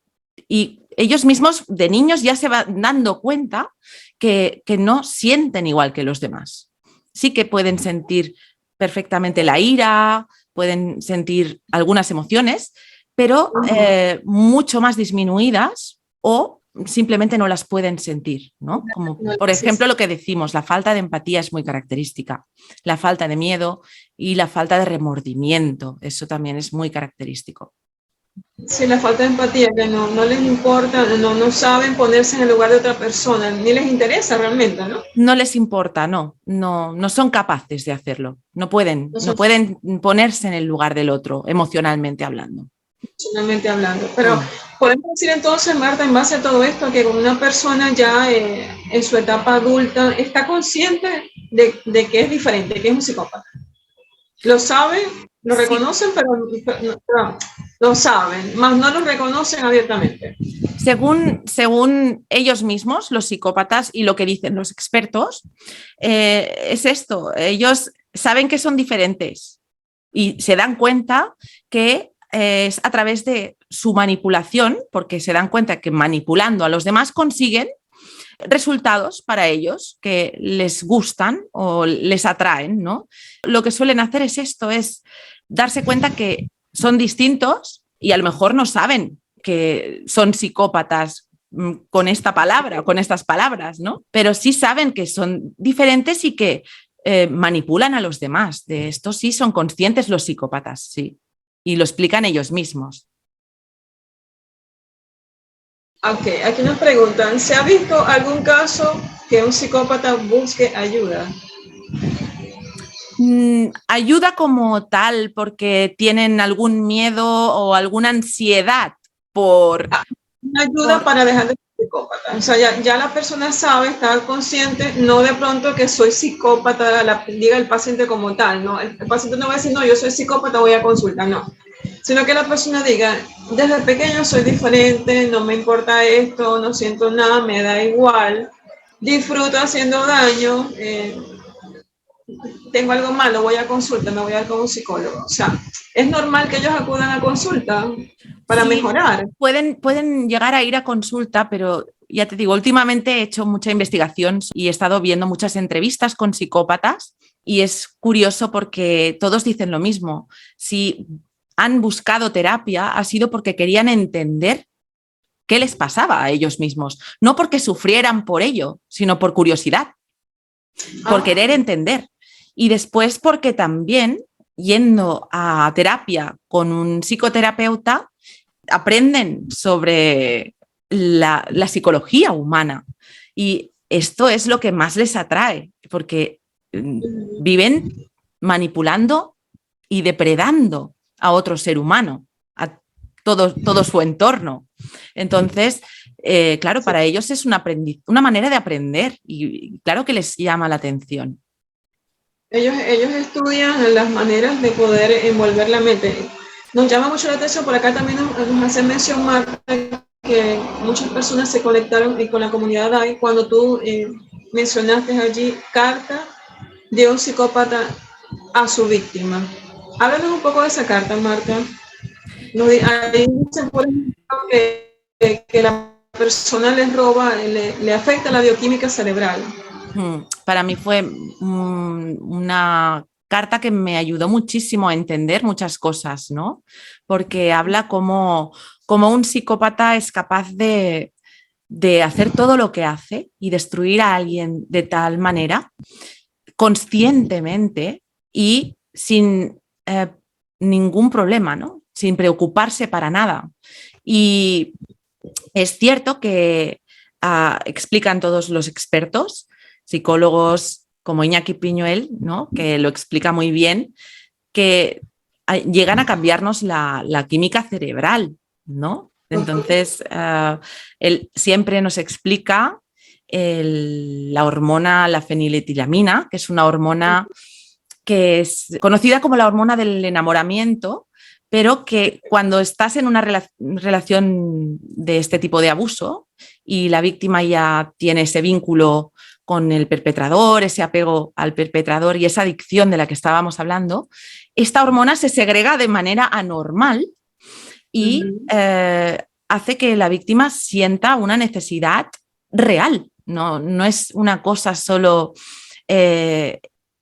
ellos mismos de niños ya se van dando cuenta que no sienten igual que los demás. Sí que pueden sentir perfectamente la ira, pueden sentir algunas emociones, pero mucho más disminuidas o simplemente no las pueden sentir, ¿no? Como por ejemplo lo que decimos, la falta de empatía es muy característica, la falta de miedo y la falta de remordimiento, eso también es muy característico. Sí, la falta de empatía, que no les importa, no saben ponerse en el lugar de otra persona, ni les interesa realmente, ¿no? No les importa, no son capaces de hacerlo, no pueden ponerse en el lugar del otro, emocionalmente hablando. Emocionalmente hablando. Pero podemos decir entonces, Marta, en base a todo esto, que una persona ya en su etapa adulta está consciente de que es diferente, que es un psicópata. Lo saben, lo reconocen, pero no, lo saben, más no lo reconocen abiertamente. Según ellos mismos, los psicópatas, y lo que dicen los expertos, es esto, ellos saben que son diferentes y se dan cuenta que es a través de su manipulación, porque se dan cuenta que manipulando a los demás consiguen resultados para ellos que les gustan o les atraen, ¿no? Lo que suelen hacer es esto, es darse cuenta que son distintos y a lo mejor no saben que son psicópatas con esta palabra, con estas palabras, ¿no? Pero sí saben que son diferentes y que manipulan a los demás. De esto sí son conscientes los psicópatas, sí. Y lo explican ellos mismos. Ok, aquí nos preguntan, ¿se ha visto algún caso que un psicópata busque ayuda? Ayuda como tal porque tienen algún miedo o alguna ansiedad por... Ayuda para dejar de ser psicópata. O sea, ya la persona sabe, está consciente, no de pronto que soy psicópata, diga el paciente como tal, ¿no? El paciente no va a decir, no, yo soy psicópata, voy a consulta, no. Sino que la persona diga, desde pequeño soy diferente, no me importa esto, no siento nada, me da igual, disfruto haciendo daño, tengo algo malo, voy a consulta, me voy a ir con un psicólogo. O sea, es normal que ellos acudan a consulta para Sí, mejorar. pueden llegar a ir a consulta, pero ya te digo, últimamente he hecho mucha investigación y he estado viendo muchas entrevistas con psicópatas y es curioso porque todos dicen lo mismo. Si han buscado terapia ha sido porque querían entender qué les pasaba a ellos mismos, no porque sufrieran por ello, sino por curiosidad, por querer entender. Y después porque también yendo a terapia con un psicoterapeuta aprenden sobre la psicología humana y esto es lo que más les atrae porque viven manipulando y depredando a otro ser humano, a todo su entorno. Entonces, claro, para ellos es una manera de aprender y claro que les llama la atención. Ellos estudian las maneras de poder envolver la mente. Nos llama mucho la atención, por acá también nos hace mención, Marta, que muchas personas se conectaron con la comunidad DAI cuando tú mencionaste allí carta de un psicópata a su víctima. Háblanos un poco de esa carta, Marta. Ahí dicen, por ejemplo, que la persona les roba, le afecta la bioquímica cerebral. Para mí fue una carta que me ayudó muchísimo a entender muchas cosas, ¿no? Porque habla como un psicópata es capaz de hacer todo lo que hace y destruir a alguien de tal manera, conscientemente y sin ningún problema, ¿no? Sin preocuparse para nada. Y es cierto que explican todos los expertos, psicólogos como Iñaki Piñuel, ¿no? Que lo explica muy bien, que llegan a cambiarnos la química cerebral, ¿no? Entonces, él siempre nos explica la hormona, la feniletilamina, que es una hormona que es conocida como la hormona del enamoramiento, pero que cuando estás en una relación de este tipo de abuso y la víctima ya tiene ese vínculo con el perpetrador, ese apego al perpetrador y esa adicción de la que estábamos hablando, esta hormona se segrega de manera anormal y hace que la víctima sienta una necesidad real, no es una cosa solo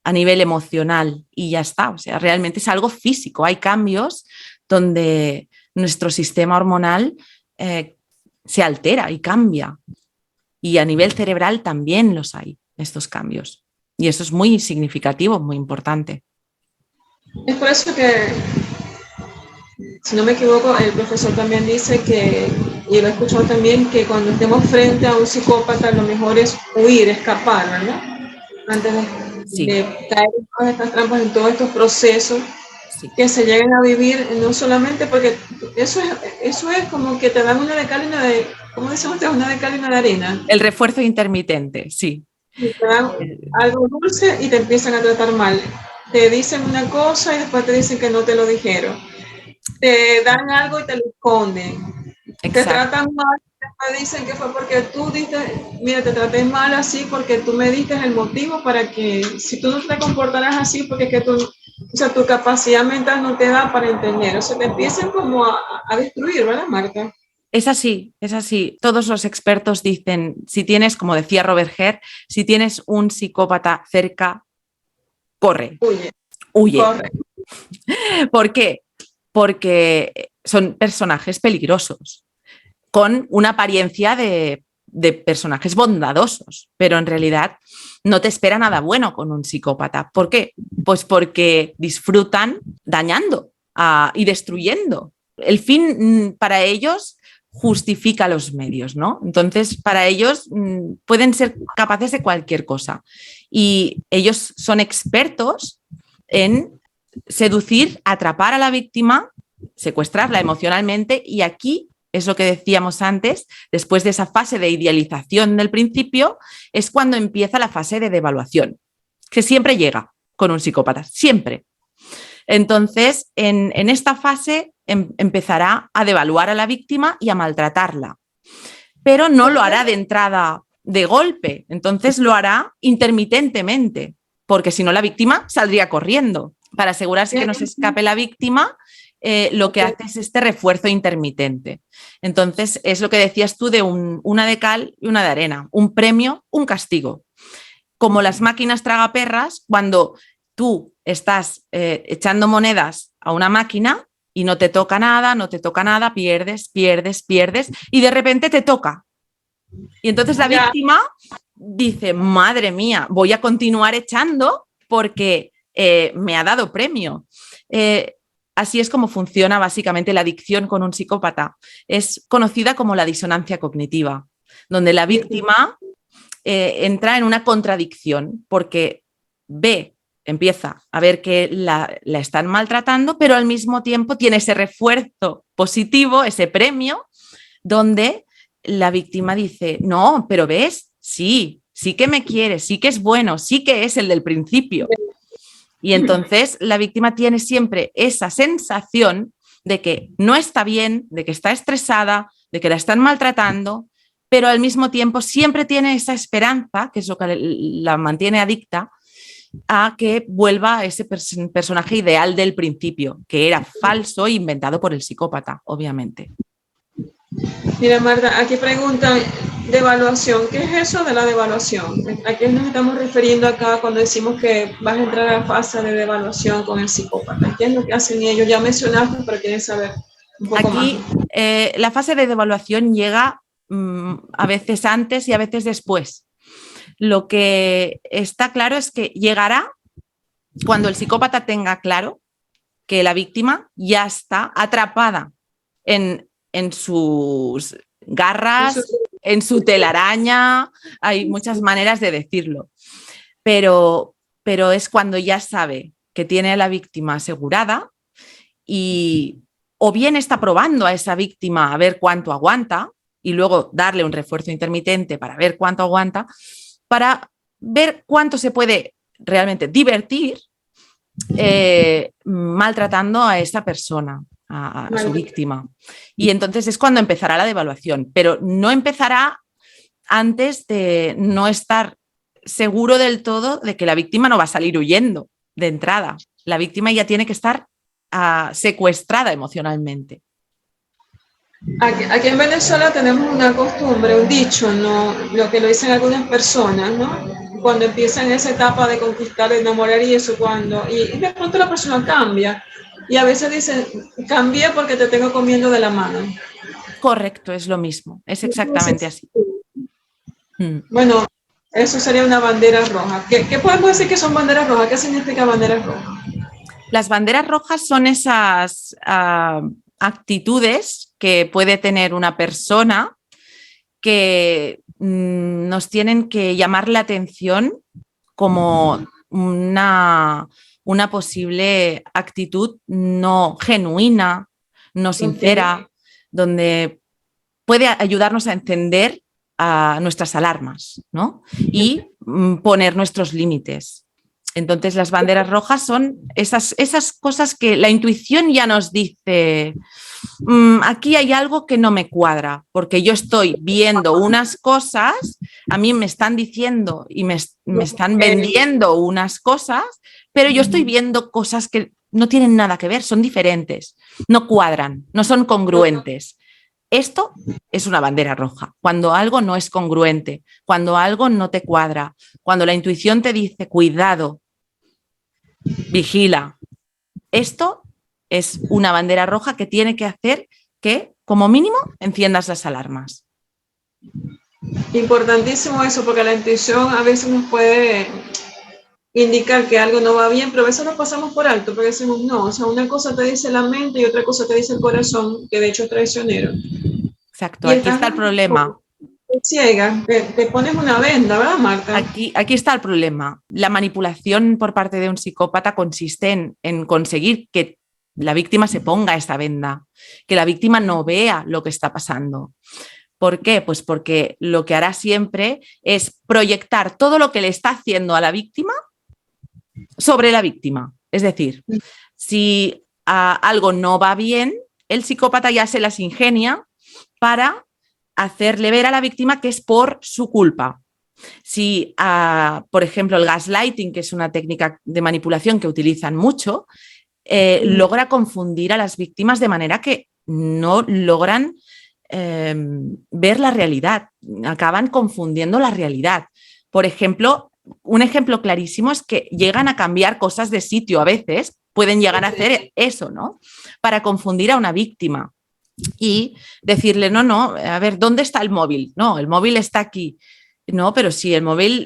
a nivel emocional y ya está, o sea, realmente es algo físico, hay cambios donde nuestro sistema hormonal se altera y cambia y a nivel cerebral también los hay, estos cambios y eso es muy significativo, muy importante. Es por eso que, si no me equivoco, el profesor también dice que, y lo he escuchado también, que cuando estemos frente a un psicópata lo mejor es huir, escapar, ¿verdad? Antes de caer en todas estas trampas, en todos estos procesos que se llegan a vivir, no solamente porque eso es como que te dan una de cal y una de, ¿cómo decimos? Una de cal y una de arena. El refuerzo intermitente, sí. Y te dan algo dulce y te empiezan a tratar mal. Te dicen una cosa y después te dicen que no te lo dijeron. Te dan algo y te lo esconden. Exacto. Te tratan mal y después dicen que fue porque tú diste, mira, te traté mal así porque tú me diste el motivo para que, si tú no te comportaras así, porque es que tú, o sea, tu capacidad mental no te da para entender. O sea, te empiezan como a destruir, ¿verdad, Marta? Es así, es así. Todos los expertos dicen, si tienes, como decía Robert Herr, si tienes un psicópata cerca, corre. Huye. Corre. ¿Por qué? Porque son personajes peligrosos, con una apariencia de personajes bondadosos, pero en realidad no te espera nada bueno con un psicópata. ¿Por qué? Pues porque disfrutan dañando y destruyendo. El fin para ellos justifica los medios, ¿no? Entonces, para ellos pueden ser capaces de cualquier cosa. Y ellos son expertos en seducir, atrapar a la víctima, secuestrarla emocionalmente, y aquí es lo que decíamos antes, después de esa fase de idealización del principio, es cuando empieza la fase de devaluación, que siempre llega con un psicópata, siempre. Entonces, en esta fase empezará a devaluar a la víctima y a maltratarla, pero no lo hará de entrada de golpe, entonces lo hará intermitentemente, porque si no la víctima saldría corriendo. Para asegurarse que no se escape la víctima, lo que hace es este refuerzo intermitente. Entonces, es lo que decías tú de una de cal y una de arena, un premio, un castigo. Como las máquinas tragaperras, cuando tú estás echando monedas a una máquina y no te toca nada, pierdes, pierdes, pierdes, y de repente te toca. Y entonces la víctima dice, madre mía, voy a continuar echando porque me ha dado premio. Así es como funciona básicamente la adicción con un psicópata. Es conocida como la disonancia cognitiva, donde la víctima entra en una contradicción porque empieza a ver que la están maltratando, pero al mismo tiempo tiene ese refuerzo positivo, ese premio, donde la víctima dice, no, pero ves, sí que me quiere, sí que es bueno, sí que es el del principio. Y entonces la víctima tiene siempre esa sensación de que no está bien, de que está estresada, de que la están maltratando, pero al mismo tiempo siempre tiene esa esperanza, que es lo que la mantiene adicta, a que vuelva a ese personaje ideal del principio, que era falso e inventado por el psicópata, obviamente. Mira, Marta, aquí preguntan, devaluación, ¿qué es eso de la devaluación? ¿A qué nos estamos refiriendo acá cuando decimos que vas a entrar a la fase de devaluación con el psicópata? ¿Qué es lo que hacen ellos? Ya mencionaste, pero quieres saber un poco aquí, más. La fase de devaluación llega a veces antes y a veces después. Lo que está claro es que llegará cuando el psicópata tenga claro que la víctima ya está atrapada en sus garras, en su telaraña, hay muchas maneras de decirlo, pero es cuando ya sabe que tiene a la víctima asegurada y o bien está probando a esa víctima a ver cuánto aguanta y luego darle un refuerzo intermitente para ver cuánto aguanta, para ver cuánto se puede realmente divertir maltratando a esa persona, a su víctima. Y entonces es cuando empezará la devaluación, pero no empezará antes de no estar seguro del todo de que la víctima no va a salir huyendo de entrada. La víctima ya tiene que estar secuestrada emocionalmente. Aquí en Venezuela tenemos una costumbre, un dicho, ¿no? Lo que lo dicen algunas personas, ¿no? Cuando empiezan esa etapa de conquistar, de enamorar y eso, y de pronto la persona cambia. Y a veces dicen, cambié porque te tengo comiendo de la mano. Correcto, es lo mismo, es exactamente así. Bueno, eso sería una bandera roja. ¿Qué podemos decir que son banderas rojas? ¿Qué significa banderas rojas? Las banderas rojas son esas actitudes que puede tener una persona que nos tienen que llamar la atención como una posible actitud no genuina, no sincera, donde puede ayudarnos a encender a nuestras alarmas, ¿no? Y poner nuestros límites. Entonces, las banderas rojas son esas cosas que la intuición ya nos dice, aquí hay algo que no me cuadra, porque yo estoy viendo unas cosas, a mí me están diciendo y me están vendiendo unas cosas, pero yo estoy viendo cosas que no tienen nada que ver, son diferentes, no cuadran, no son congruentes. Esto es una bandera roja, cuando algo no es congruente, cuando algo no te cuadra, cuando la intuición te dice, cuidado, vigila. Esto es una bandera roja que tiene que hacer que, como mínimo, enciendas las alarmas. Importantísimo eso, porque la intuición a veces nos puede indicar que algo no va bien, pero a veces lo pasamos por alto, porque decimos, no, o sea, una cosa te dice la mente y otra cosa te dice el corazón, que de hecho es traicionero. Exacto, aquí está el problema. ciega, te pones una venda, ¿verdad, Marta? Aquí está el problema. La manipulación por parte de un psicópata consiste en conseguir que la víctima se ponga esa venda, que la víctima no vea lo que está pasando. ¿Por qué? Pues porque lo que hará siempre es proyectar todo lo que le está haciendo a la víctima sobre la víctima. Es decir, si algo no va bien, el psicópata ya se las ingenia para hacerle ver a la víctima que es por su culpa. Si, por ejemplo, el gaslighting, que es una técnica de manipulación que utilizan mucho, logra confundir a las víctimas de manera que no logran ver la realidad, acaban confundiendo la realidad. Por ejemplo, un ejemplo clarísimo es que llegan a cambiar cosas de sitio a veces, pueden llegar a hacer eso, ¿no? Para confundir a una víctima y decirle, no, a ver, ¿dónde está el móvil? No, el móvil está aquí. No, pero si el móvil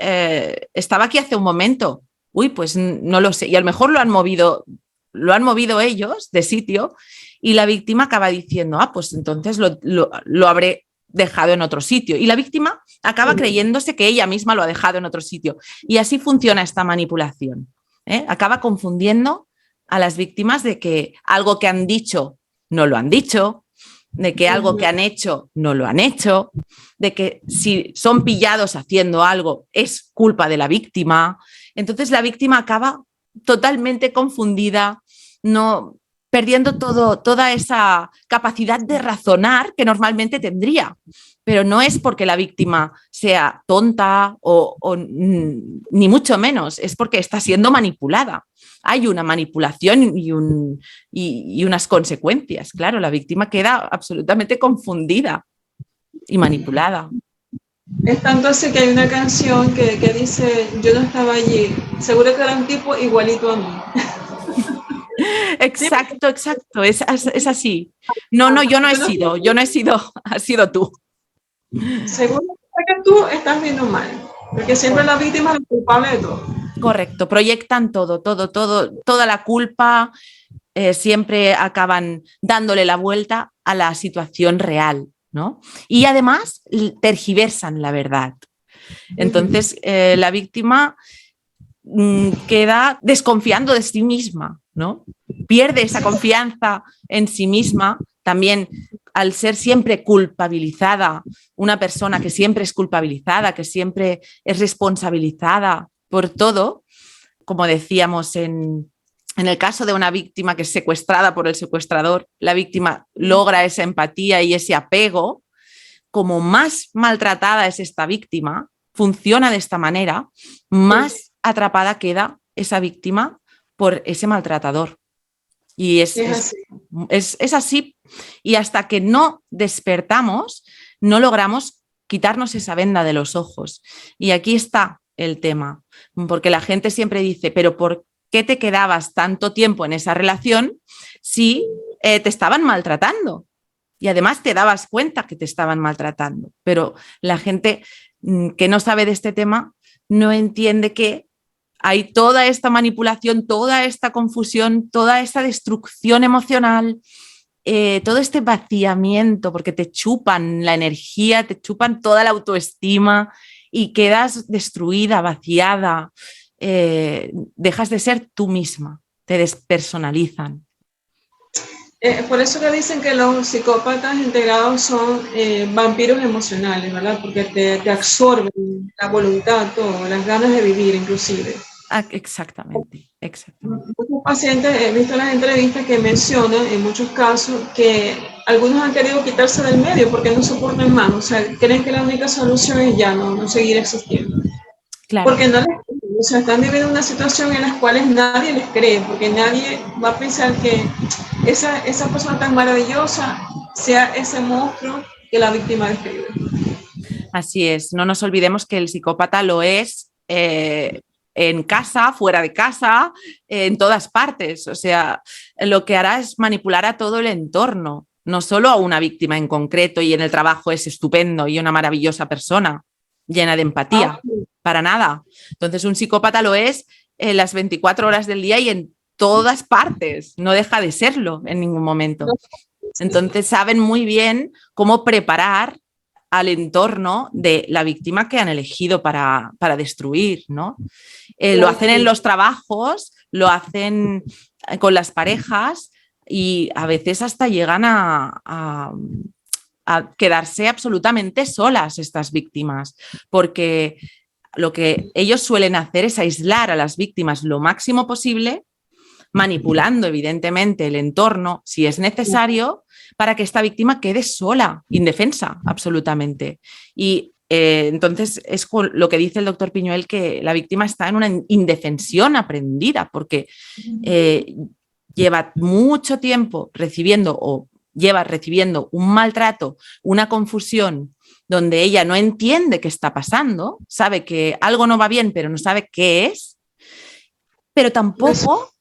estaba aquí hace un momento. Uy, pues no lo sé. Y a lo mejor lo han movido ellos de sitio y la víctima acaba diciendo, pues entonces lo habré dejado en otro sitio. Y la víctima acaba creyéndose que ella misma lo ha dejado en otro sitio. Y así funciona esta manipulación. Acaba confundiendo a las víctimas de que algo que han dicho no lo han dicho, de que algo que han hecho no lo han hecho, de que si son pillados haciendo algo es culpa de la víctima. Entonces la víctima acaba totalmente confundida, no perdiendo toda esa capacidad de razonar que normalmente tendría. Pero no es porque la víctima sea tonta o ni mucho menos, es porque está siendo manipulada. Hay una manipulación y unas consecuencias. Claro, la víctima queda absolutamente confundida y manipulada. Es tanto así que hay una canción que dice, yo no estaba allí, seguro que era un tipo igualito a mí. Exacto, es así. No, yo no he sido, has sido tú. Seguro que tú estás viendo mal, porque siempre la víctima es la culpable de todo. Correcto, proyectan toda la culpa, siempre acaban dándole la vuelta a la situación real, ¿no? Y además tergiversan la verdad. Entonces, la víctima queda desconfiando de sí misma, ¿no? Pierde esa confianza en sí misma, también al ser siempre culpabilizada, una persona que siempre es culpabilizada, que siempre es responsabilizada por todo, como decíamos en el caso de una víctima que es secuestrada por el secuestrador, la víctima logra esa empatía y ese apego. Como más maltratada es esta víctima, funciona de esta manera, más atrapada queda esa víctima por ese maltratador. Y es así. Y hasta que no despertamos, no logramos quitarnos esa venda de los ojos. Y aquí está el tema, porque la gente siempre dice, pero ¿por qué te quedabas tanto tiempo en esa relación si te estaban maltratando? Y además te dabas cuenta que te estaban maltratando. Pero la gente que no sabe de este tema no entiende que hay toda esta manipulación, toda esta confusión, toda esta destrucción emocional, todo este vaciamiento, porque te chupan la energía, te chupan toda la autoestima y quedas destruida, vaciada, dejas de ser tú misma, te despersonalizan. Por eso que dicen que los psicópatas integrados son vampiros emocionales, ¿verdad? Porque te absorben la voluntad, todo, las ganas de vivir inclusive. Exactamente. Muchos pacientes, he visto en las entrevistas que mencionan en muchos casos que algunos han querido quitarse del medio porque no soportan más, o sea, creen que la única solución es ya no seguir existiendo. Claro. Porque no les creen, o sea, están viviendo una situación en la cual nadie les cree, porque nadie va a pensar que esa persona tan maravillosa sea ese monstruo que la víctima describe. Así es, no nos olvidemos que el psicópata lo es en casa, fuera de casa, en todas partes. O sea, lo que hará es manipular a todo el entorno, no solo a una víctima en concreto, y en el trabajo es estupendo y una maravillosa persona, llena de empatía, para nada. Entonces un psicópata lo es en las 24 horas del día y en todas partes, no deja de serlo en ningún momento. Entonces saben muy bien cómo preparar al entorno de la víctima que han elegido para destruir, ¿no? Lo hacen en los trabajos, lo hacen con las parejas y a veces hasta llegan a quedarse absolutamente solas estas víctimas, porque lo que ellos suelen hacer es aislar a las víctimas lo máximo posible, manipulando evidentemente el entorno, si es necesario, para que esta víctima quede sola, indefensa, absolutamente. Y entonces es lo que dice el doctor Piñuel, que la víctima está en una indefensión aprendida, porque lleva mucho tiempo recibiendo o lleva recibiendo un maltrato, una confusión, donde ella no entiende qué está pasando, sabe que algo no va bien, pero no sabe qué es, pero tampoco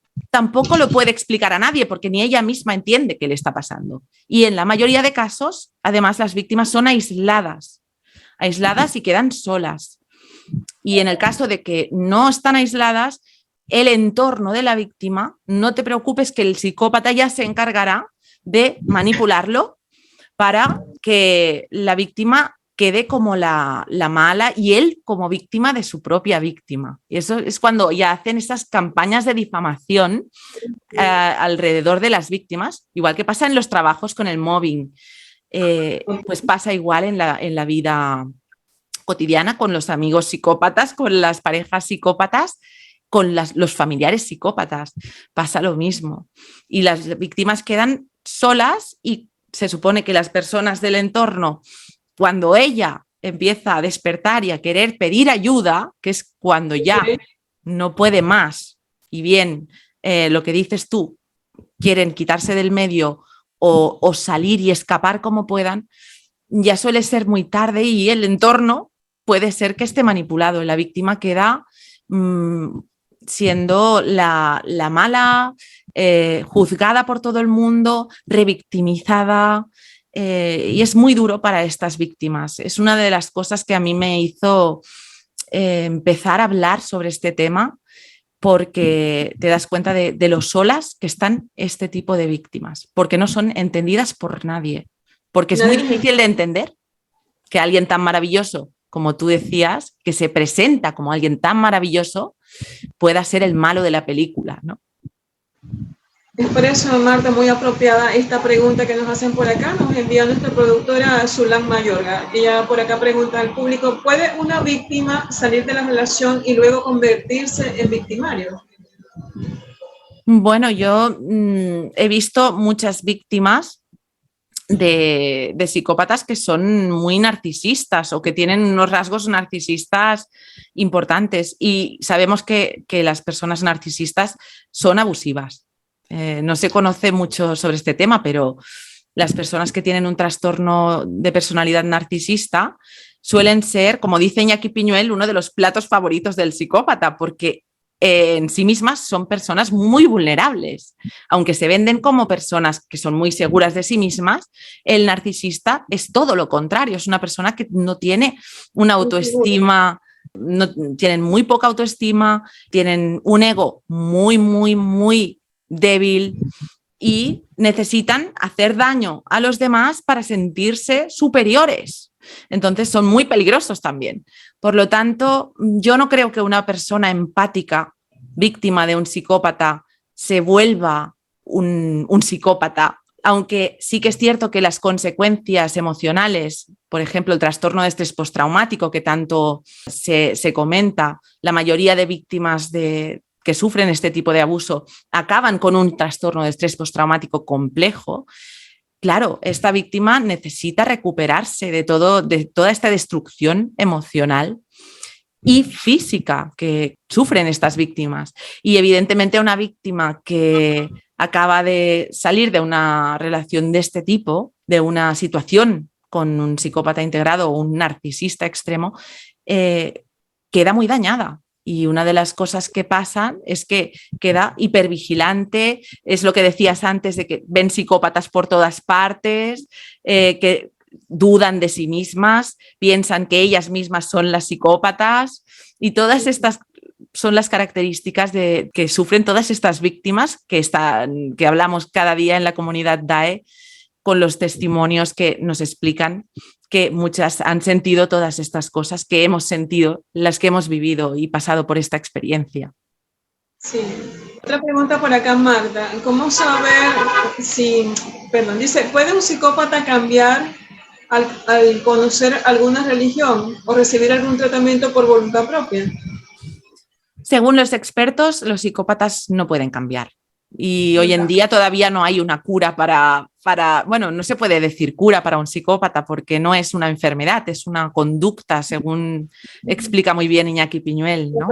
lo puede explicar a nadie porque ni ella misma entiende qué le está pasando. Y en la mayoría de casos, además, las víctimas son aisladas y quedan solas. Y en el caso de que no están aisladas, el entorno de la víctima, no te preocupes que el psicópata ya se encargará de manipularlo para que la víctima quede como la mala y él como víctima de su propia víctima. Y eso es cuando ya hacen estas campañas de difamación alrededor de las víctimas, igual que pasa en los trabajos con el mobbing, pues pasa igual en la vida cotidiana con los amigos psicópatas, con las parejas psicópatas, con los familiares psicópatas. Pasa lo mismo. Y las víctimas quedan solas y se supone que las personas del entorno, cuando ella empieza a despertar y a querer pedir ayuda, que es cuando ya no puede más, y bien, lo que dices tú, quieren quitarse del medio o salir y escapar como puedan, ya suele ser muy tarde y el entorno puede ser que esté manipulado. La víctima queda siendo la mala, juzgada por todo el mundo, revictimizada, y es muy duro para estas víctimas. Es una de las cosas que a mí me hizo empezar a hablar sobre este tema, porque te das cuenta de lo solas que están este tipo de víctimas, porque no son entendidas por nadie, porque es muy difícil de entender que alguien tan maravilloso, como tú decías, que se presenta como alguien tan maravilloso, pueda ser el malo de la película, ¿no? Es por eso, Marta, muy apropiada esta pregunta que nos hacen por acá. Nos envía nuestra productora Zulan Mayorga. Ella por acá pregunta al público: ¿puede una víctima salir de la relación y luego convertirse en victimario? Bueno, yo he visto muchas víctimas de psicópatas que son muy narcisistas o que tienen unos rasgos narcisistas importantes, y sabemos que las personas narcisistas son abusivas. No se conoce mucho sobre este tema, pero las personas que tienen un trastorno de personalidad narcisista suelen ser, como dice Iñaki Piñuel, uno de los platos favoritos del psicópata, porque en sí mismas son personas muy vulnerables. Aunque se venden como personas que son muy seguras de sí mismas, el narcisista es todo lo contrario, es una persona que no tiene una autoestima, tienen muy poca autoestima, tienen un ego muy, muy, muy débil y necesitan hacer daño a los demás para sentirse superiores. Entonces son muy peligrosos también. Por lo tanto, yo no creo que una persona empática, víctima de un psicópata, se vuelva un psicópata, aunque sí que es cierto que las consecuencias emocionales, por ejemplo, el trastorno de estrés postraumático que tanto se comenta, la mayoría de víctimas que sufren este tipo de abuso acaban con un trastorno de estrés postraumático complejo. Claro, esta víctima necesita recuperarse de toda esta destrucción emocional y física que sufren estas víctimas. Y evidentemente una víctima que acaba de salir de una relación de este tipo, de una situación con un psicópata integrado o un narcisista extremo, queda muy dañada. Y una de las cosas que pasan es que queda hipervigilante, es lo que decías antes de que ven psicópatas por todas partes, que dudan de sí mismas, piensan que ellas mismas son las psicópatas, y todas estas son las características que sufren todas estas víctimas que hablamos cada día en la comunidad DAE, con los testimonios que nos explican que muchas han sentido todas estas cosas que hemos sentido, las que hemos vivido y pasado por esta experiencia. Sí. Otra pregunta por acá, Marta. ¿Cómo saber dice, ¿puede un psicópata cambiar al conocer alguna religión o recibir algún tratamiento por voluntad propia? Según los expertos, los psicópatas no pueden cambiar. Y hoy en día todavía no hay una cura bueno, no se puede decir cura para un psicópata porque no es una enfermedad, es una conducta, según explica muy bien Iñaki Piñuel, ¿no?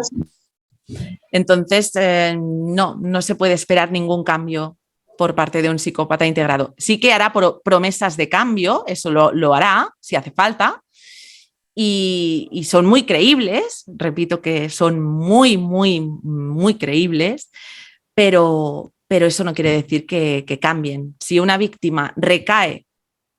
Entonces, no se puede esperar ningún cambio por parte de un psicópata integrado. Sí que hará promesas de cambio, eso lo hará si hace falta, y son muy creíbles, repito que son muy, muy, muy creíbles, pero eso no quiere decir que cambien. Si una víctima recae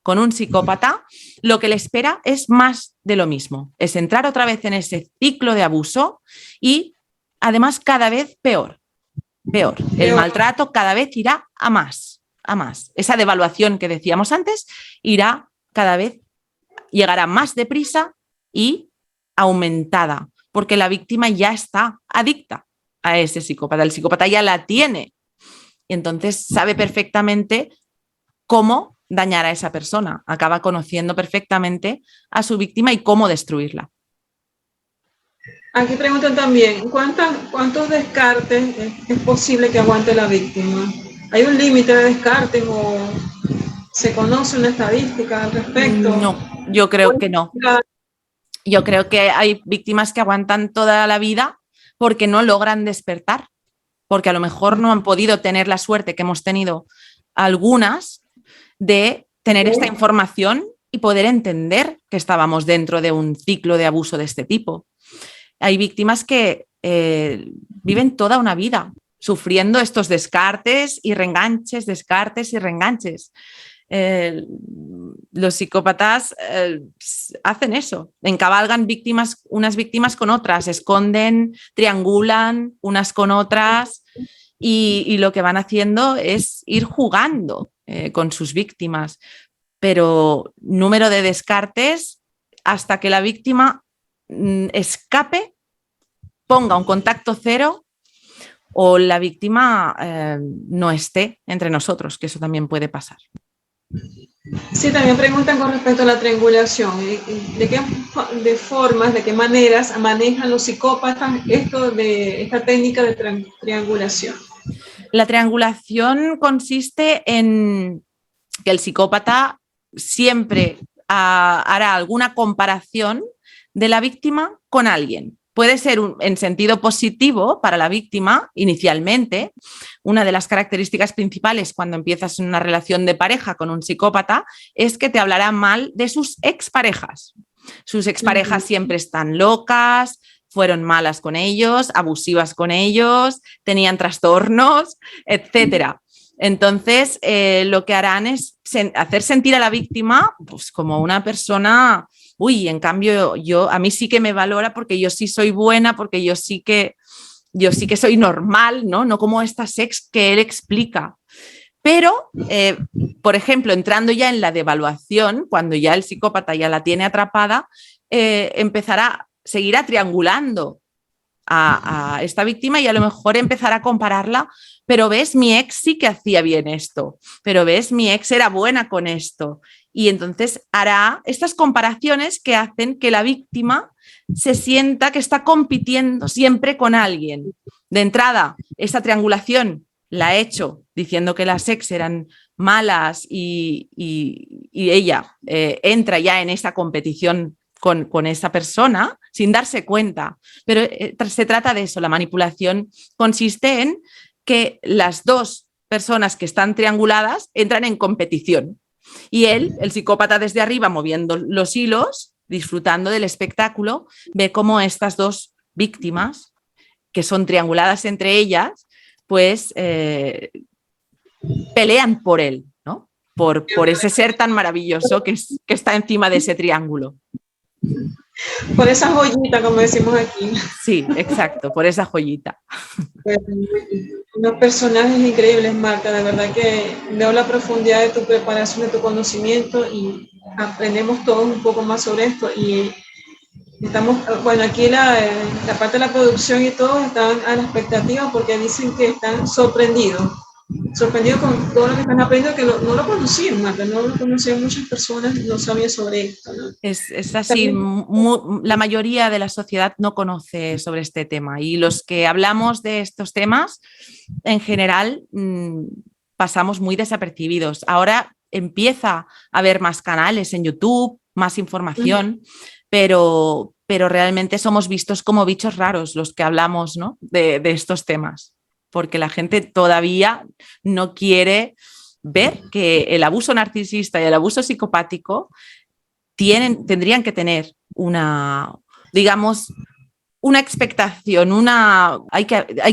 con un psicópata, lo que le espera es más de lo mismo, es entrar otra vez en ese ciclo de abuso y además cada vez peor. El maltrato cada vez irá a más. Esa devaluación que decíamos antes irá cada vez, llegará más deprisa y aumentada, porque la víctima ya está adicta a ese psicópata, el psicópata ya la tiene y entonces sabe perfectamente cómo dañar a esa persona, acaba conociendo perfectamente a su víctima y cómo destruirla. Aquí preguntan también, ¿cuántos descartes es posible que aguante la víctima? ¿Hay un límite de descarte o se conoce una estadística al respecto? No, yo creo que no. Yo creo que hay víctimas que aguantan toda la vida porque no logran despertar, porque a lo mejor no han podido tener la suerte que hemos tenido algunas de tener esta información y poder entender que estábamos dentro de un ciclo de abuso de este tipo. Hay víctimas que viven toda una vida sufriendo estos descartes y reenganches, los psicópatas hacen eso, encabalgan unas víctimas con otras, esconden, triangulan unas con otras y lo que van haciendo es ir jugando con sus víctimas. Pero número de descartes hasta que la víctima escape, ponga un contacto cero o la víctima no esté entre nosotros, que eso también puede pasar. Sí, también preguntan con respecto a la triangulación. ¿De qué maneras manejan los psicópatas esta técnica de triangulación? La triangulación consiste en que el psicópata siempre hará alguna comparación de la víctima con alguien. Puede ser en sentido positivo para la víctima inicialmente. Una de las características principales cuando empiezas una relación de pareja con un psicópata es que te hablará mal de sus exparejas. Sus exparejas siempre están locas, fueron malas con ellos, abusivas con ellos, tenían trastornos, etc. Entonces, lo que harán es hacer sentir a la víctima pues, como una persona... en cambio a mí sí que me valora porque yo sí soy buena, porque yo sí que soy normal, no como estas ex que él explica. Pero, por ejemplo, entrando ya en la devaluación, cuando ya el psicópata ya la tiene atrapada, seguirá triangulando a esta víctima y a lo mejor empezará a compararla, pero ves, mi ex sí que hacía bien esto, pero ves, mi ex era buena con esto. Y entonces hará estas comparaciones que hacen que la víctima se sienta que está compitiendo siempre con alguien. De entrada, esta triangulación la ha hecho diciendo que las ex eran malas y ella entra ya en esa competición con esa persona sin darse cuenta. Pero se trata de eso, la manipulación consiste en que las dos personas que están trianguladas entran en competición. Y él, el psicópata desde arriba, moviendo los hilos, disfrutando del espectáculo, ve cómo estas dos víctimas, que son trianguladas entre ellas, pues pelean por él, ¿no? Por ese ser tan maravilloso que está encima de ese triángulo. Por esa joyita, como decimos aquí. Sí, exacto, por esa joyita. Pues, unos personajes increíbles, Marta. De verdad que veo la profundidad de tu preparación, de tu conocimiento y aprendemos todos un poco más sobre esto. Y estamos, bueno, aquí la parte de la producción y todo están a la expectativa porque dicen que están sorprendidos con todo lo que están aprendiendo, que no lo conocían, Marta, no lo conocían muchas personas, no sabían sobre esto, ¿no? Es así, También, la mayoría de la sociedad no conoce sobre este tema y los que hablamos de estos temas, en general, pasamos muy desapercibidos. Ahora empieza a haber más canales en YouTube, más información, pero realmente somos vistos como bichos raros los que hablamos, ¿no? de estos temas, porque la gente todavía no quiere ver que el abuso narcisista y el abuso psicopático tendrían que tener una, digamos, una expectación, hay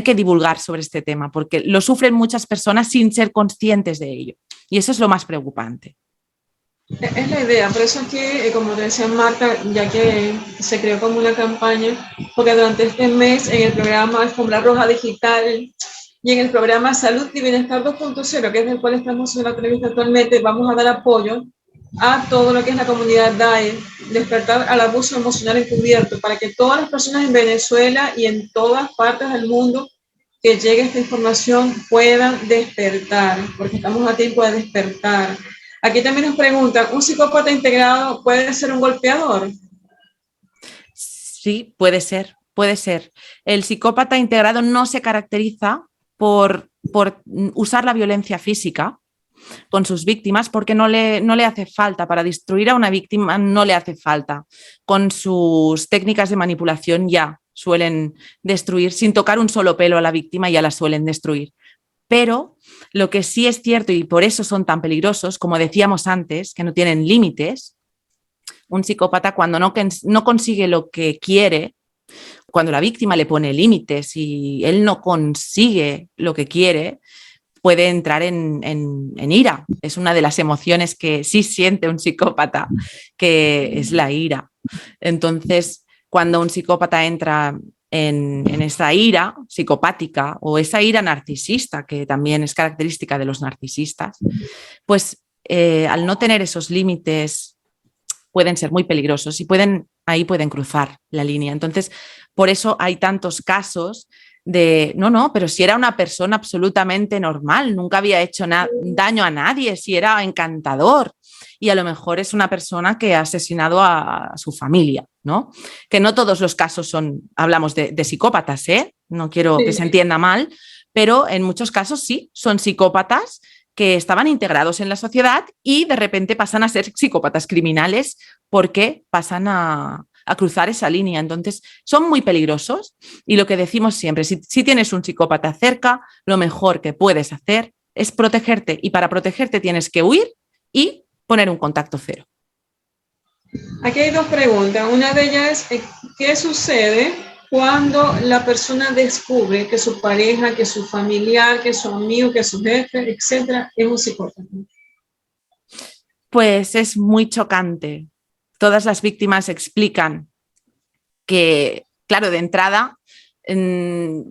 que divulgar sobre este tema porque lo sufren muchas personas sin ser conscientes de ello. Y eso es lo más preocupante. es la idea, por eso aquí, como te decía Marta, ya que se creó como una campaña, porque durante este mes en el programa Alfombra Roja Digital y en el programa Salud y Bienestar 2.0, que es del cual estamos en la entrevista actualmente, vamos a dar apoyo a todo lo que es la comunidad DAE, despertar al abuso emocional encubierto, para que todas las personas en Venezuela y en todas partes del mundo que llegue esta información puedan despertar, porque estamos a tiempo de despertar. Aquí también nos preguntan, ¿un psicópata integrado puede ser un golpeador? Sí, puede ser, puede ser. El psicópata integrado no se caracteriza por usar la violencia física con sus víctimas porque no le hace falta, para destruir a una víctima no le hace falta. Con sus técnicas de manipulación ya suelen destruir, sin tocar un solo pelo a la víctima ya la suelen destruir. Pero lo que sí es cierto, y por eso son tan peligrosos, como decíamos antes, que no tienen límites, un psicópata cuando no consigue lo que quiere, cuando la víctima le pone límites y él no consigue lo que quiere, puede entrar en ira. Es una de las emociones que sí siente un psicópata, que es la ira. Entonces, cuando un psicópata entra en esa ira psicopática o esa ira narcisista, que también es característica de los narcisistas, pues al no tener esos límites pueden ser muy peligrosos y ahí pueden cruzar la línea. Entonces, por eso hay tantos casos de, no, pero si era una persona absolutamente normal, nunca había hecho daño a nadie, si era encantador y a lo mejor es una persona que ha asesinado a su familia, ¿no? Que no todos los casos hablamos de psicópatas, ¿eh? No quiero que se entienda mal, pero en muchos casos sí, son psicópatas que estaban integrados en la sociedad y de repente pasan a ser psicópatas criminales porque pasan a cruzar esa línea. Entonces, son muy peligrosos y lo que decimos siempre, si tienes un psicópata cerca, lo mejor que puedes hacer es protegerte y para protegerte tienes que huir y poner un contacto cero. Aquí hay dos preguntas. Una de ellas es, ¿qué sucede cuando la persona descubre que su pareja, que su familiar, que su amigo, que su jefe, etcétera, es un psicópata? Pues es muy chocante. Todas las víctimas explican que, claro, de entrada,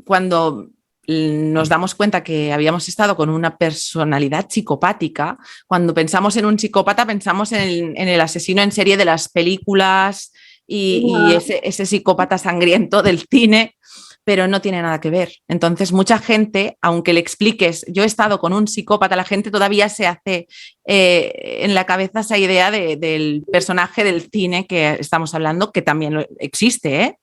cuando nos damos cuenta que habíamos estado con una personalidad psicopática, cuando pensamos en un psicópata pensamos en el asesino en serie de las películas y ese psicópata sangriento del cine, pero no tiene nada que ver. Entonces, mucha gente, aunque le expliques, yo he estado con un psicópata, la gente todavía se hace en la cabeza esa idea del personaje del cine que estamos hablando, que también existe, ¿eh?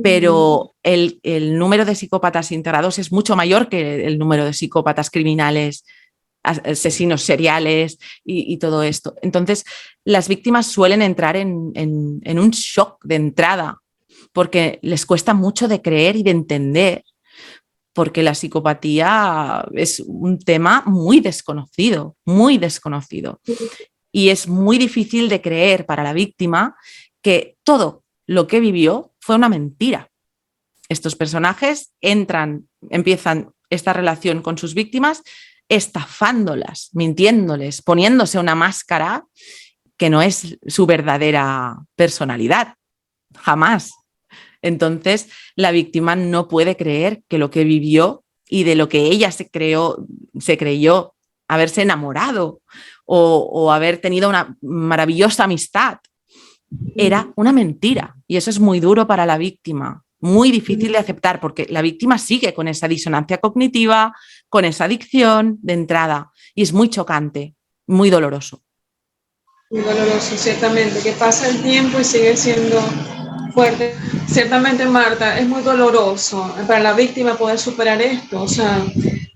Pero el número de psicópatas integrados es mucho mayor que el número de psicópatas criminales, asesinos seriales y todo esto. Entonces, las víctimas suelen entrar en un shock de entrada porque les cuesta mucho de creer y de entender, porque la psicopatía es un tema muy desconocido, muy desconocido. Y es muy difícil de creer para la víctima que todo lo que vivió fue una mentira. Estos personajes empiezan esta relación con sus víctimas estafándolas, mintiéndoles, poniéndose una máscara que no es su verdadera personalidad. jamás. Entonces, la víctima no puede creer que lo que vivió y de lo que ella se creyó haberse enamorado o haber tenido una maravillosa amistad, era una mentira. Y eso es muy duro para la víctima, muy difícil de aceptar, porque la víctima sigue con esa disonancia cognitiva, con esa adicción de entrada, y es muy chocante, muy doloroso. Muy doloroso, ciertamente, que pasa el tiempo y sigue siendo fuerte. Ciertamente, Marta, es muy doloroso para la víctima poder superar esto. O sea,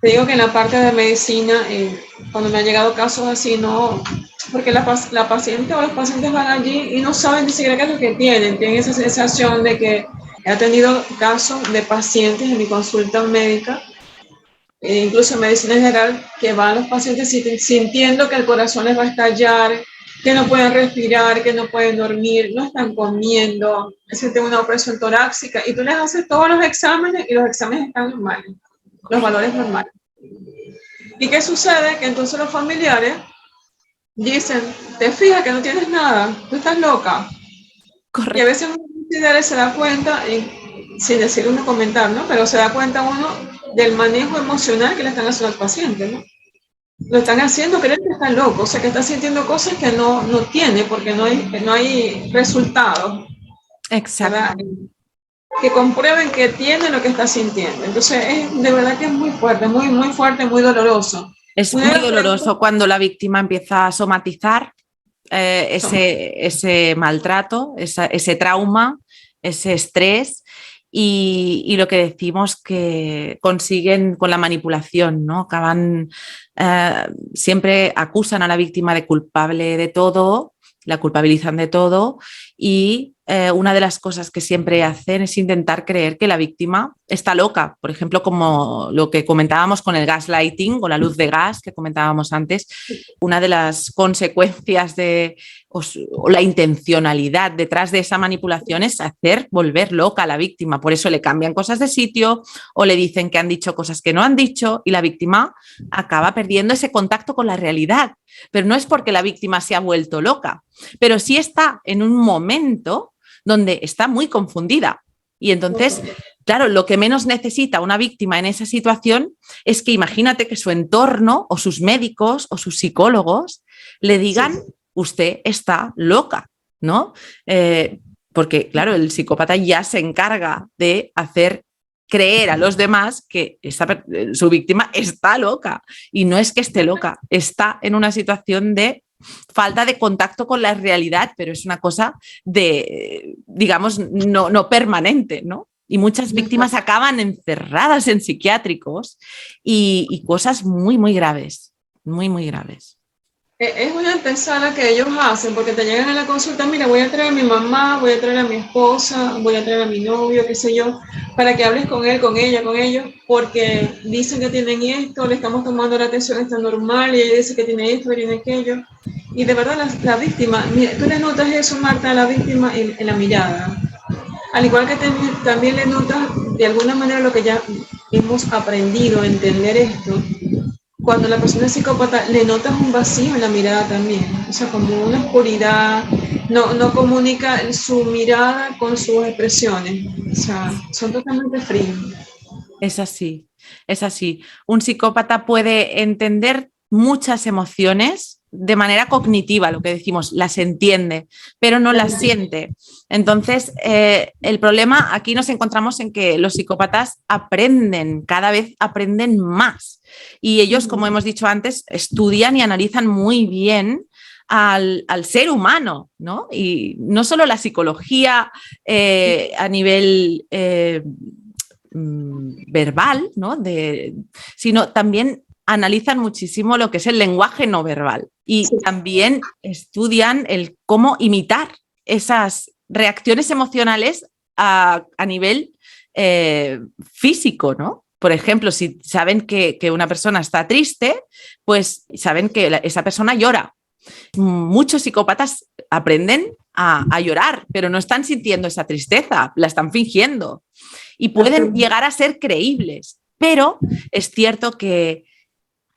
te digo que en la parte de medicina, cuando me han llegado casos así, no, porque la paciente o los pacientes van allí y no saben ni siquiera qué es lo que tienen esa sensación de que he tenido casos de pacientes en mi consulta médica, incluso en medicina general, que van los pacientes sintiendo que el corazón les va a estallar, que no pueden respirar, que no pueden dormir, no están comiendo, sienten una opresión torácica y tú les haces todos los exámenes y los exámenes están normales, los valores normales. ¿Y qué sucede? Que entonces los familiares dicen, te fijas que no tienes nada, tú estás loca. Correcto. Y a veces uno se da cuenta, sin decir uno comentar, ¿no? Pero se da cuenta uno del manejo emocional que le están haciendo al paciente, ¿no? Lo están haciendo creer que está loco, o sea, que está sintiendo cosas que no tiene, porque no hay resultados. Exacto. ¿Verdad? Que comprueben que tiene lo que está sintiendo. Entonces, de verdad que es muy fuerte, muy, muy fuerte, muy doloroso. Es muy doloroso cuando la víctima empieza a somatizar ese maltrato, ese trauma, ese estrés. Y lo que decimos que consiguen con la manipulación, ¿no? Acaban, siempre acusan a la víctima de culpable de todo, la culpabilizan de todo y una de las cosas que siempre hacen es intentar creer que la víctima está loca, por ejemplo, como lo que comentábamos con el gaslighting o la luz de gas que comentábamos antes. Una de las consecuencias o la intencionalidad detrás de esa manipulación es hacer volver loca a la víctima, por eso le cambian cosas de sitio o le dicen que han dicho cosas que no han dicho y la víctima acaba perdiendo ese contacto con la realidad, pero no es porque la víctima se ha vuelto loca, pero sí está en un momento donde está muy confundida. Y entonces, claro, lo que menos necesita una víctima en esa situación es que imagínate que su entorno o sus médicos o sus psicólogos le digan, usted está loca, ¿no? Porque, claro, el psicópata ya se encarga de hacer creer a los demás que su víctima está loca. Y no es que esté loca, está en una situación de falta de contacto con la realidad, pero es una cosa de, digamos, no permanente, ¿no? Y muchas víctimas acaban encerradas en psiquiátricos y cosas muy, muy graves, muy, muy graves. Es una antesala que ellos hacen, porque te llegan a la consulta, mira, voy a traer a mi mamá, voy a traer a mi esposa, voy a traer a mi novio, qué sé yo, para que hables con él, con ella, con ellos, porque dicen que tienen esto, le estamos tomando la atención, está normal, y ella dice que tiene esto, que tiene aquello. Y de verdad la víctima, mira, tú le notas eso, Marta, a la víctima en la mirada. Al igual que también le notas de alguna manera lo que ya hemos aprendido a entender esto. Cuando la persona es psicópata, le notas un vacío en la mirada también, o sea, como una oscuridad, no comunica su mirada con sus expresiones, o sea, son totalmente fríos. Es así, es así. Un psicópata puede entender muchas emociones de manera cognitiva, lo que decimos, las entiende, pero no las siente. Entonces, el problema aquí nos encontramos en que los psicópatas aprenden, cada vez aprenden más. Y ellos, como hemos dicho antes, estudian y analizan muy bien al ser humano, ¿no? Y no solo la psicología a nivel verbal, ¿no? Sino también analizan muchísimo lo que es el lenguaje no verbal y también estudian el cómo imitar esas reacciones emocionales a nivel físico, ¿no? Por ejemplo, si saben que una persona está triste, pues saben que esa persona llora. Muchos psicópatas aprenden a llorar, pero no están sintiendo esa tristeza, la están fingiendo y pueden llegar a ser creíbles, pero es cierto que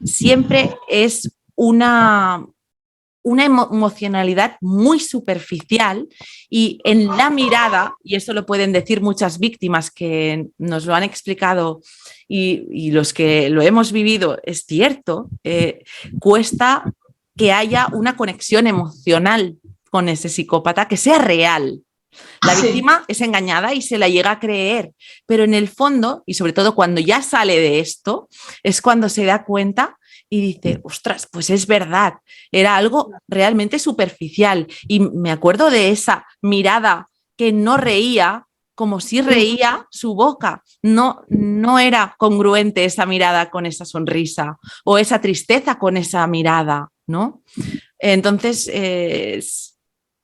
siempre es una una emocionalidad muy superficial y en la mirada, y eso lo pueden decir muchas víctimas que nos lo han explicado y los que lo hemos vivido, es cierto, cuesta que haya una conexión emocional con ese psicópata que sea real. La víctima es engañada y se la llega a creer, pero en el fondo, y sobre todo cuando ya sale de esto, es cuando se da cuenta y dice, ostras, pues es verdad, era algo realmente superficial. Y me acuerdo de esa mirada que no reía, como si reía su boca. No era congruente esa mirada con esa sonrisa o esa tristeza con esa mirada, ¿no? Entonces,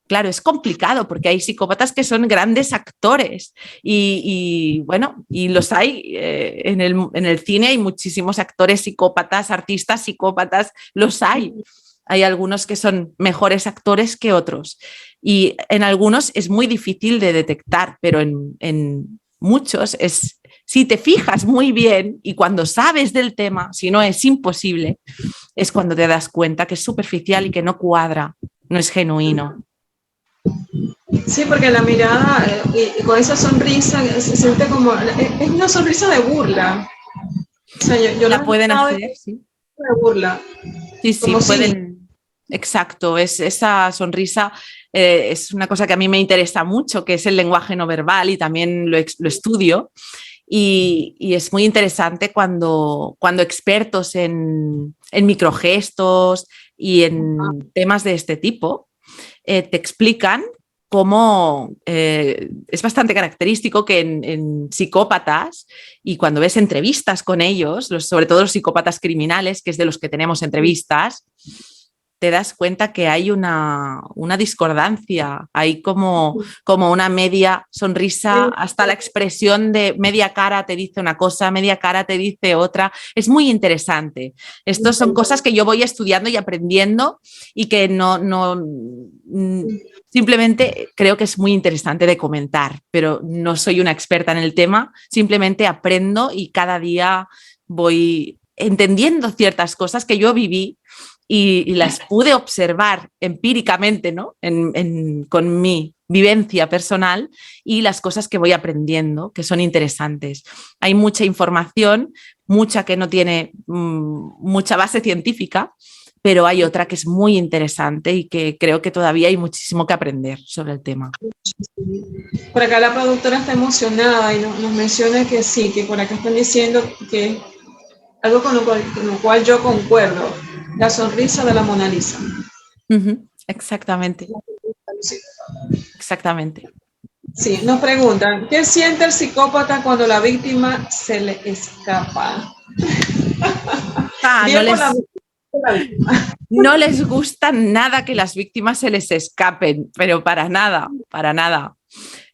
claro, es complicado porque hay psicópatas que son grandes actores bueno, y los hay en el cine, hay muchísimos actores psicópatas, artistas psicópatas, los hay. Hay algunos que son mejores actores que otros y en algunos es muy difícil de detectar, pero en muchos es, si te fijas muy bien y cuando sabes del tema, si no es imposible, es cuando te das cuenta que es superficial y que no cuadra, no es genuino. Sí, porque la mirada y con esa sonrisa se siente como, es una sonrisa de burla. O sea, yo la pueden hacer, sí. De burla. Sí, sí, pueden. Exacto, esa sonrisa es una cosa que a mí me interesa mucho, que es el lenguaje no verbal y también lo estudio. Y es muy interesante cuando expertos en microgestos y en temas de este tipo te explican cómo es bastante característico que en psicópatas y cuando ves entrevistas con ellos, sobre todo los psicópatas criminales, que es de los que tenemos entrevistas, te das cuenta que hay una discordancia, hay como una media sonrisa, hasta la expresión de media cara te dice una cosa, media cara te dice otra. Es muy interesante. Estas son cosas que yo voy estudiando y aprendiendo y que simplemente creo que es muy interesante de comentar, pero no soy una experta en el tema, simplemente aprendo y cada día voy entendiendo ciertas cosas que yo viví y las pude observar empíricamente, ¿no? Con mi vivencia personal y las cosas que voy aprendiendo, que son interesantes. Hay mucha información, mucha que no tiene mucha base científica, pero hay otra que es muy interesante y que creo que todavía hay muchísimo que aprender sobre el tema. Por acá la productora está emocionada y nos menciona que sí, que por acá están diciendo que algo con lo cual yo concuerdo, la sonrisa de la Mona Lisa. Exactamente. Sí. Exactamente. Sí, nos preguntan, ¿qué siente el psicópata cuando la víctima se le escapa? No les gusta nada que las víctimas se les escapen, pero para nada, para nada.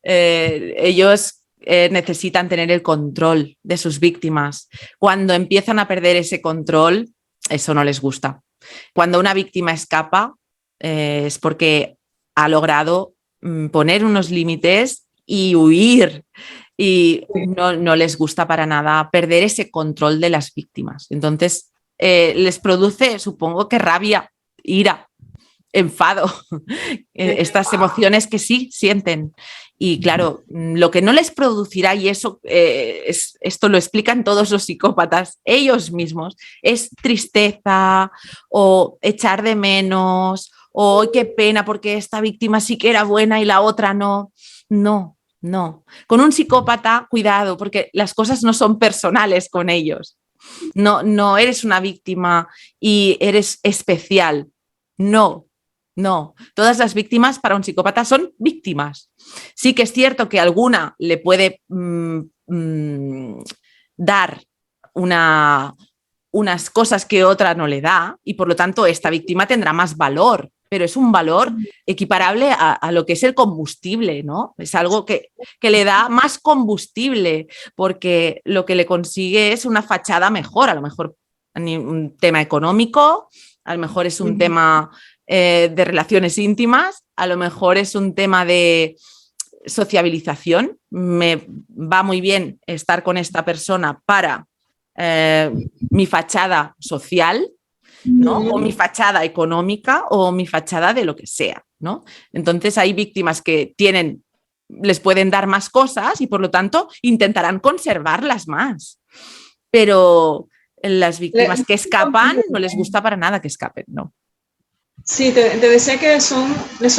Ellos necesitan tener el control de sus víctimas. Cuando empiezan a perder ese control, eso no les gusta. Cuando una víctima escapa, es porque ha logrado poner unos límites y huir. Y no les gusta para nada perder ese control de las víctimas. Entonces, les produce, supongo que rabia, ira, enfado, estas emociones que sí sienten. Y claro, lo que no les producirá, y eso esto lo explican todos los psicópatas, ellos mismos, es tristeza o echar de menos o qué pena porque esta víctima sí que era buena y la otra no. No, no. Con un psicópata, cuidado, porque las cosas no son personales con ellos. No eres una víctima y eres especial. No, no. Todas las víctimas para un psicópata son víctimas. Sí que es cierto que alguna le puede dar unas cosas que otra no le da y por lo tanto esta víctima tendrá más valor, pero es un valor equiparable a lo que es el combustible, ¿no? Es algo que le da más combustible porque lo que le consigue es una fachada mejor, a lo mejor un tema económico, a lo mejor es un tema de relaciones íntimas, a lo mejor es un tema de sociabilización. Me va muy bien estar con esta persona para mi fachada social, ¿no? O mi fachada económica o mi fachada de lo que sea, ¿no? Entonces hay víctimas que les pueden dar más cosas y por lo tanto intentarán conservarlas más. Pero las víctimas que escapan no les gusta para nada que escapen, ¿no? Sí, te decía que son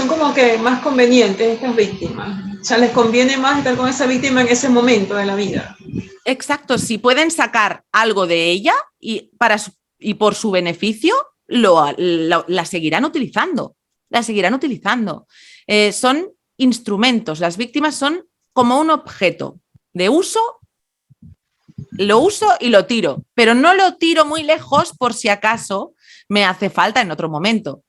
como que más convenientes estas víctimas. O sea, les conviene más estar con esa víctima en ese momento de la vida. Exacto, si pueden sacar algo de ella y por su beneficio, la seguirán utilizando. La seguirán utilizando. Son instrumentos, las víctimas son como un objeto de uso, lo uso y lo tiro, pero no lo tiro muy lejos por si acaso me hace falta en otro momento.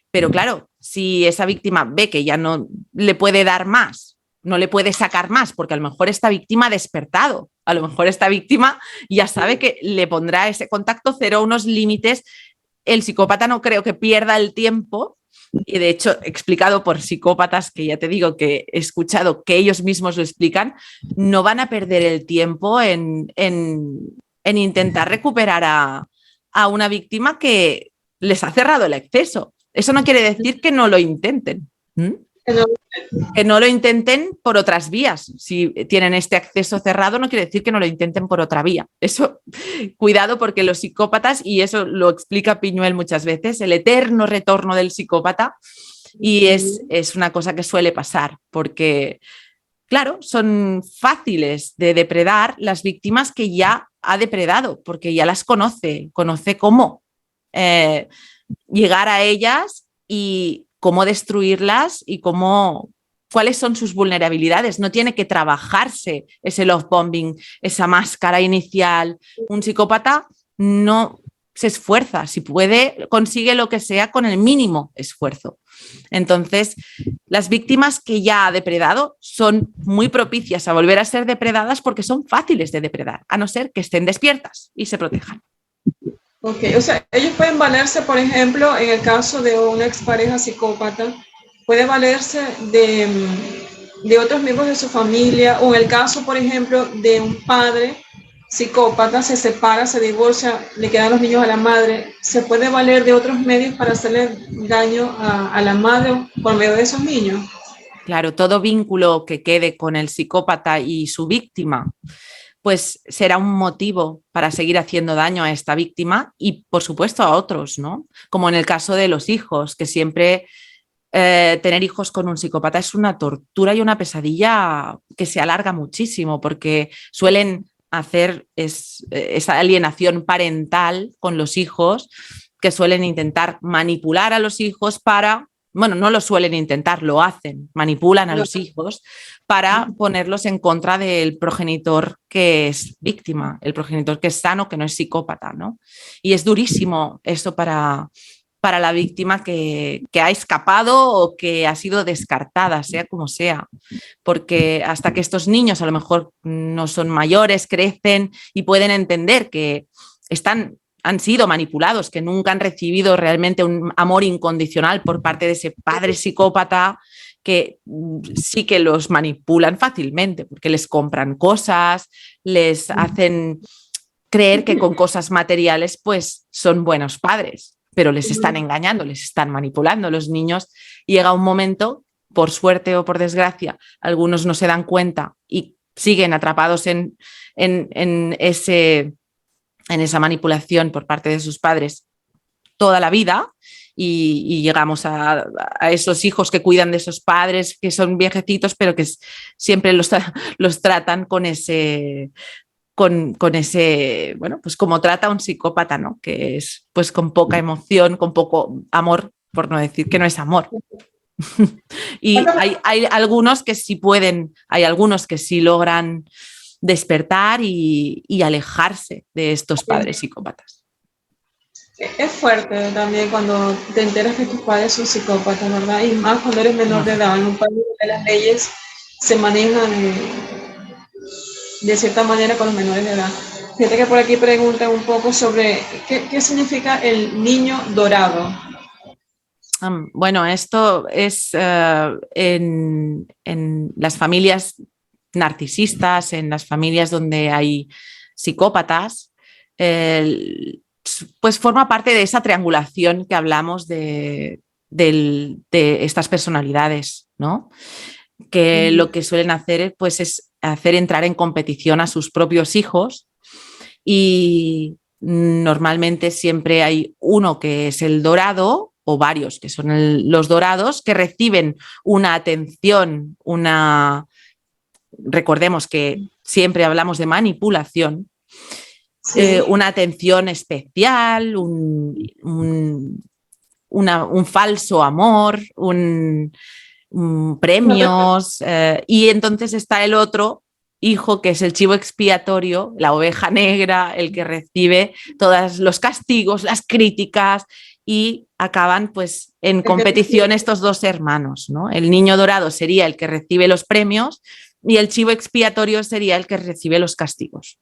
Pero claro, si esa víctima ve que ya no le puede dar más, no le puede sacar más, porque a lo mejor esta víctima ha despertado, a lo mejor esta víctima ya sabe que le pondrá ese contacto cero, unos límites. El psicópata no creo que pierda el tiempo, y de hecho explicado por psicópatas que ya te digo que he escuchado que ellos mismos lo explican, no van a perder el tiempo en intentar recuperar a una víctima que les ha cerrado el acceso. Eso no quiere decir que no lo intenten. Que no lo intenten por otras vías. Si tienen este acceso cerrado, no quiere decir que no lo intenten por otra vía. Eso, cuidado, porque los psicópatas, y eso lo explica Piñuel muchas veces, el eterno retorno del psicópata, y es una cosa que suele pasar, porque, claro, son fáciles de depredar las víctimas que ya ha depredado, porque ya las conoce cómo llegar a ellas y cómo destruirlas y cuáles son sus vulnerabilidades. No tiene que trabajarse ese love bombing, esa máscara inicial. Un psicópata no se esfuerza, si puede, consigue lo que sea con el mínimo esfuerzo. Entonces, las víctimas que ya ha depredado son muy propicias a volver a ser depredadas porque son fáciles de depredar, a no ser que estén despiertas y se protejan. Ok, o sea, ellos pueden valerse, por ejemplo, en el caso de una expareja psicópata, puede valerse de otros miembros de su familia, o en el caso, por ejemplo, de un padre psicópata, se separa, se divorcia, le quedan los niños a la madre, se puede valer de otros medios para hacerle daño a la madre por medio de esos niños. Claro, todo vínculo que quede con el psicópata y su víctima pues será un motivo para seguir haciendo daño a esta víctima y, por supuesto, a otros, ¿no? Como en el caso de los hijos, que siempre tener hijos con un psicópata es una tortura y una pesadilla que se alarga muchísimo porque suelen hacer esa alienación parental con los hijos, que suelen intentar manipular a los hijos para... Bueno, no lo suelen intentar, lo hacen, manipulan a los hijos para ponerlos en contra del progenitor que es víctima, el progenitor que es sano, que no es psicópata, ¿no? Y es durísimo eso para la víctima que ha escapado o que ha sido descartada, sea como sea, porque hasta que estos niños a lo mejor no son mayores, crecen y pueden entender que han sido manipulados, que nunca han recibido realmente un amor incondicional por parte de ese padre psicópata, que sí que los manipulan fácilmente, porque les compran cosas, les hacen creer que con cosas materiales pues son buenos padres, pero les están engañando, les están manipulando. Los niños, llega un momento, por suerte o por desgracia, algunos no se dan cuenta y siguen atrapados en esa manipulación por parte de sus padres toda la vida y llegamos a esos hijos que cuidan de esos padres que son viejecitos pero que siempre los tratan con ese, bueno, pues como trata un psicópata, ¿no? Que es pues con poca emoción, con poco amor, por no decir que no es amor. Y hay algunos que sí pueden, hay algunos que sí logran despertar y alejarse de estos padres psicópatas. Es fuerte también cuando te enteras que tus padres son psicópatas, ¿verdad? Y más cuando eres menor de edad. En un país donde las leyes se manejan de cierta manera con los menores de edad. Fíjate que por aquí preguntan un poco sobre qué significa el niño dorado. Bueno, esto es en las familias narcisistas, en las familias donde hay psicópatas, pues forma parte de esa triangulación que hablamos de estas personalidades, ¿no? Que lo que suelen hacer pues, es hacer entrar en competición a sus propios hijos y normalmente siempre hay uno que es el dorado o varios que son los dorados que reciben una atención, recordemos que siempre hablamos de manipulación, sí. Una atención especial, un falso amor, premios, y entonces está el otro hijo que es el chivo expiatorio, la oveja negra, el que recibe todos los castigos, las críticas y acaban pues en competición estos dos hermanos, ¿no? El niño dorado sería el que recibe los premios y el chivo expiatorio sería el que recibe los castigos.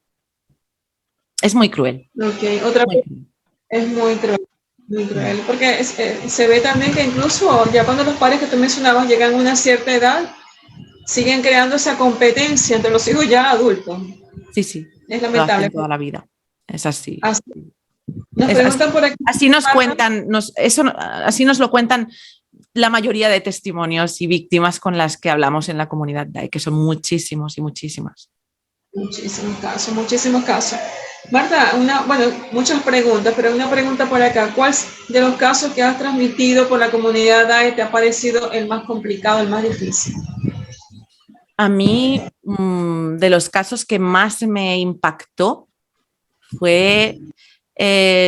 Es muy cruel. Ok, otra vez es muy cruel. Muy cruel, porque se ve también que incluso ya cuando los padres que tú mencionabas llegan a una cierta edad, siguen creando esa competencia entre los hijos ya adultos. Sí, sí. Es lamentable. Toda la vida. Es así. Nos preguntan por aquí. Así nos cuentan, así nos lo cuentan la mayoría de testimonios y víctimas con las que hablamos en la comunidad DAE, que son muchísimos y muchísimas. Muchísimos casos. Marta, muchas preguntas, pero una pregunta por acá. ¿Cuál de los casos que has transmitido por la comunidad DAE te ha parecido el más complicado, el más difícil? A mí, de los casos que más me impactó fue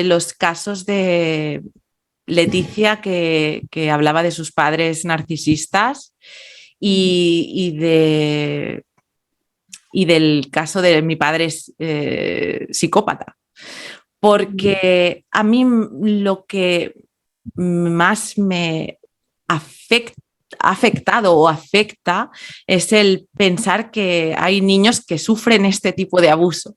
los casos de Leticia, que hablaba de sus padres narcisistas y del caso de mi padre psicópata. Porque a mí lo que más me ha afectado o afecta es el pensar que hay niños que sufren este tipo de abuso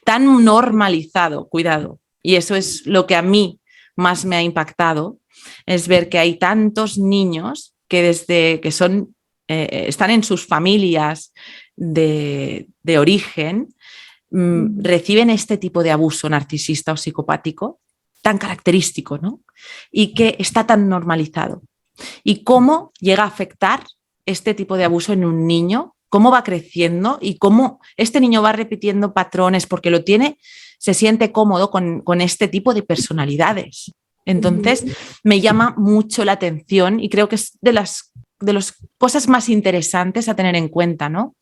tan normalizado, cuidado, y eso es lo que a mí más me ha impactado, es ver que hay tantos niños que desde que están en sus familias de origen, reciben este tipo de abuso narcisista o psicopático tan característico, ¿no? Y que está tan normalizado. Y cómo llega a afectar este tipo de abuso en un niño, cómo va creciendo y cómo este niño va repitiendo patrones porque se siente cómodo con este tipo de personalidades. Entonces, me llama mucho la atención y creo que es de las cosas más interesantes a tener en cuenta, ¿no?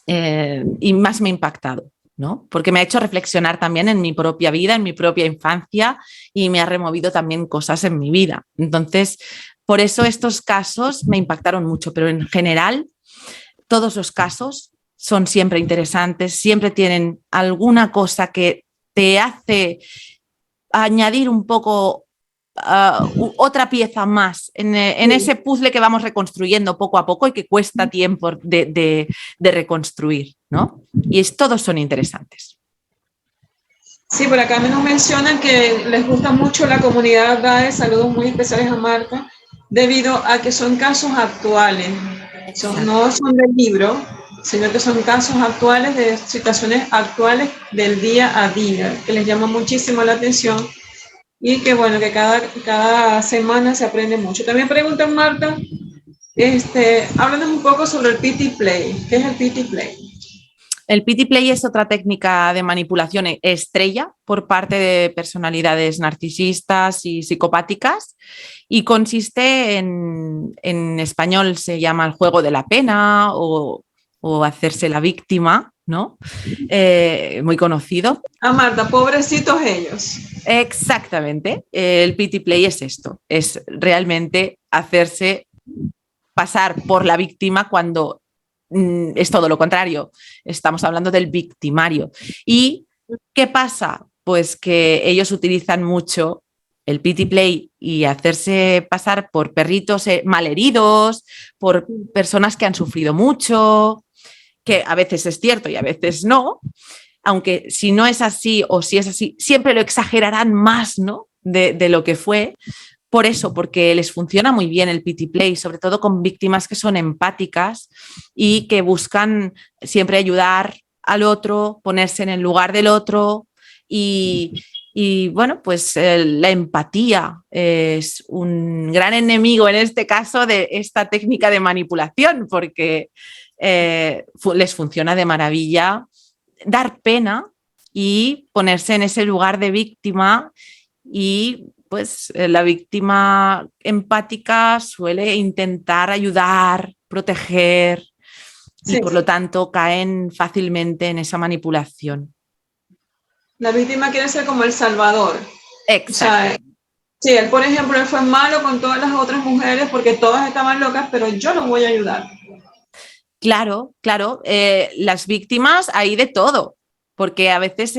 Y más me ha impactado, ¿no? Porque me ha hecho reflexionar también en mi propia vida, en mi propia infancia y me ha removido también cosas en mi vida. Entonces, por eso estos casos me impactaron mucho, pero en general todos los casos son siempre interesantes, siempre tienen alguna cosa que te hace añadir un poco otra pieza más en ese puzzle que vamos reconstruyendo poco a poco y que cuesta tiempo de reconstruir, ¿no? Y todos son interesantes. Sí, por acá nos mencionan que les gusta mucho la comunidad DAE, saludos muy especiales a Marta, debido a que son casos actuales, no son del libro, sino que son casos actuales de situaciones actuales del día a día, que les llama muchísimo la atención y que bueno, que cada semana se aprende mucho. También preguntan, Marta, háblanos un poco sobre el Pity Play. ¿Qué es el Pity Play? El Pity Play es otra técnica de manipulación estrella por parte de personalidades narcisistas y psicopáticas y consiste en español se llama el juego de la pena o hacerse la víctima, ¿no? Muy conocido. Marta, pobrecitos ellos. Exactamente. El Pity Play es esto, es realmente hacerse pasar por la víctima cuando es todo lo contrario, estamos hablando del victimario. ¿Y qué pasa? Pues que ellos utilizan mucho el Pity Play y hacerse pasar por perritos malheridos, por personas que han sufrido mucho, que a veces es cierto y a veces no, aunque si no es así o si es así, siempre lo exagerarán más, ¿no? de lo que fue. Por eso, porque les funciona muy bien el Pity Play, sobre todo con víctimas que son empáticas y que buscan siempre ayudar al otro, ponerse en el lugar del otro Y bueno, pues la empatía es un gran enemigo en este caso de esta técnica de manipulación, porque les funciona de maravilla dar pena y ponerse en ese lugar de víctima, y pues la víctima empática suele intentar ayudar, proteger, y Sí, por lo tanto caen fácilmente en esa manipulación. la víctima quiere ser como el salvador. O Exacto. sea, sí, él, por ejemplo, él fue malo con todas las otras mujeres porque todas estaban locas, pero yo lo voy a ayudar. Claro, claro. Las víctimas hay de todo, porque a veces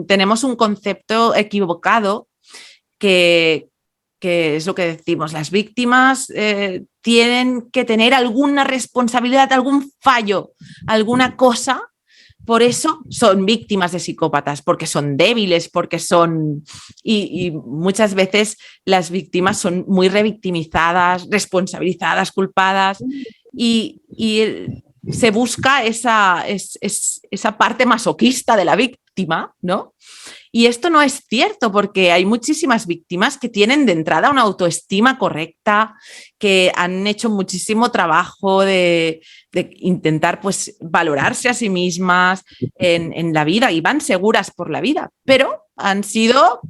tenemos un concepto equivocado que, que es lo que decimos, las víctimas tienen que tener alguna responsabilidad, algún fallo, alguna cosa. Por eso son víctimas de psicópatas, porque son débiles, porque son... Y muchas veces las víctimas son muy revictimizadas, responsabilizadas, culpadas, y se busca esa parte masoquista de la víctima, ¿no? Y esto no es cierto, porque hay muchísimas víctimas que tienen de entrada una autoestima correcta, que han hecho muchísimo trabajo de intentar pues valorarse a sí mismas en la vida, y van seguras por la vida, pero han sido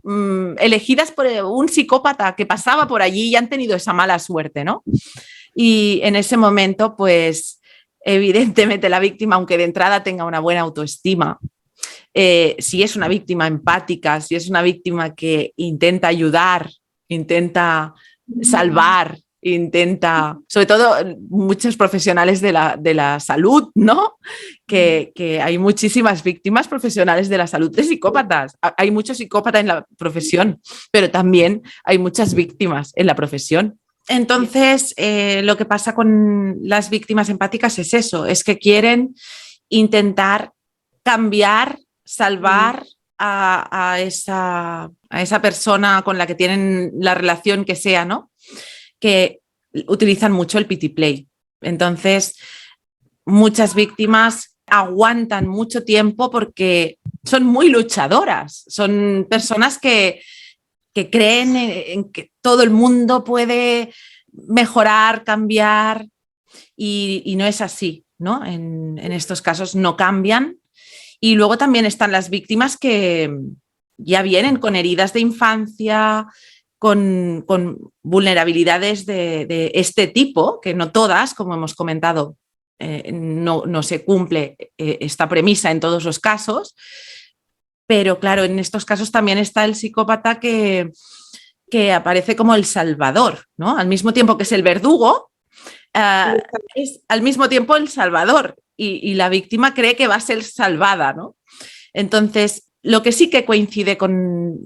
elegidas por un psicópata que pasaba por allí y han tenido esa mala suerte, ¿no? Y en ese momento, pues evidentemente la víctima, aunque de entrada tenga una buena autoestima, si es una víctima empática, si es una víctima que intenta ayudar, intenta salvar, intenta, sobre todo muchos profesionales de la salud, ¿no? Que hay muchísimas víctimas profesionales de la salud de psicópatas. Hay muchos psicópatas en la profesión, pero también hay muchas víctimas en la profesión. Entonces, lo que pasa con las víctimas empáticas es eso, es que quieren intentar cambiar, salvar a esa persona con la que tienen la relación que sea, ¿no? Que utilizan mucho el pity play. Entonces, muchas víctimas aguantan mucho tiempo porque son muy luchadoras, son personas que creen en que todo el mundo puede mejorar, cambiar, y no es así, ¿no? En estos casos no cambian. Y luego también están las víctimas que ya vienen con heridas de infancia, con vulnerabilidades de este tipo, que no todas, como hemos comentado, no se cumple esta premisa en todos los casos, pero claro, en estos casos también está el psicópata que aparece como el salvador, ¿no? Al mismo tiempo que es el verdugo, es al mismo tiempo el salvador, y la víctima cree que va a ser salvada, ¿no? Entonces, lo que sí que coincide con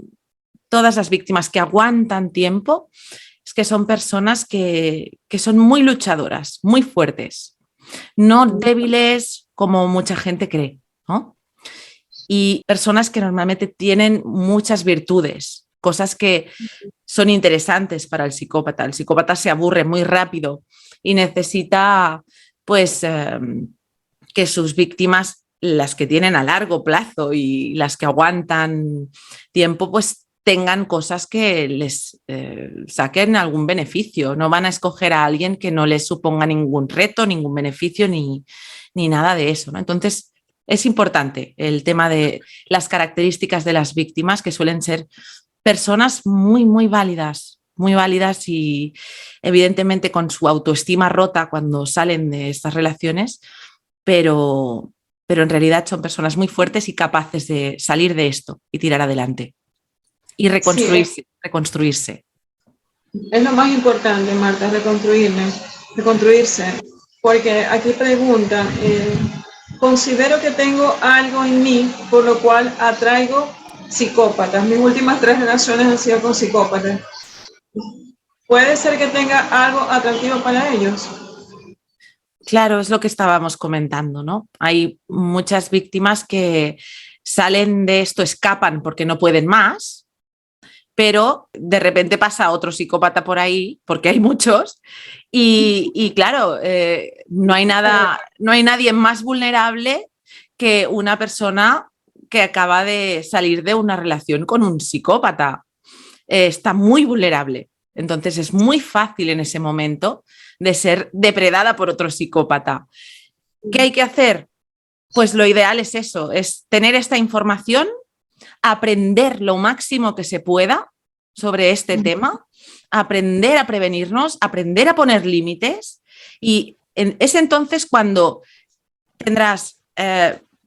todas las víctimas que aguantan tiempo es que son personas que son muy luchadoras, muy fuertes, no débiles como mucha gente cree, ¿no? Y personas que normalmente tienen muchas virtudes, cosas que son interesantes para el psicópata. El psicópata se aburre muy rápido y necesita, pues, que sus víctimas, las que tienen a largo plazo y las que aguantan tiempo, pues tengan cosas que les saquen algún beneficio. No van a escoger a alguien que no les suponga ningún reto, ningún beneficio, ni nada de eso, ¿no? Entonces, es importante el tema de las características de las víctimas, que suelen ser personas muy válidas y evidentemente con su autoestima rota cuando salen de estas relaciones, pero en realidad son personas muy fuertes y capaces de salir de esto y tirar adelante y reconstruirse. Sí, reconstruirse. es lo más importante, Marta, reconstruirse. Porque aquí preguntan, considero que tengo algo en mí por lo cual atraigo psicópatas. Mis últimas 3 relaciones han sido con psicópatas. ¿Puede ser que tenga algo atractivo para ellos? Claro, es lo que estábamos comentando, ¿no? Hay muchas víctimas que salen de esto, escapan porque no pueden más, pero de repente pasa otro psicópata por ahí, porque hay muchos, y claro, no hay nadie más vulnerable que una persona que acaba de salir de una relación con un psicópata. Está muy vulnerable. Entonces es muy fácil en ese momento de ser depredada por otro psicópata. ¿Qué hay que hacer? Pues lo ideal es eso, es tener esta información, aprender lo máximo que se pueda sobre este tema, aprender a prevenirnos, aprender a poner límites, y es entonces cuando tendrás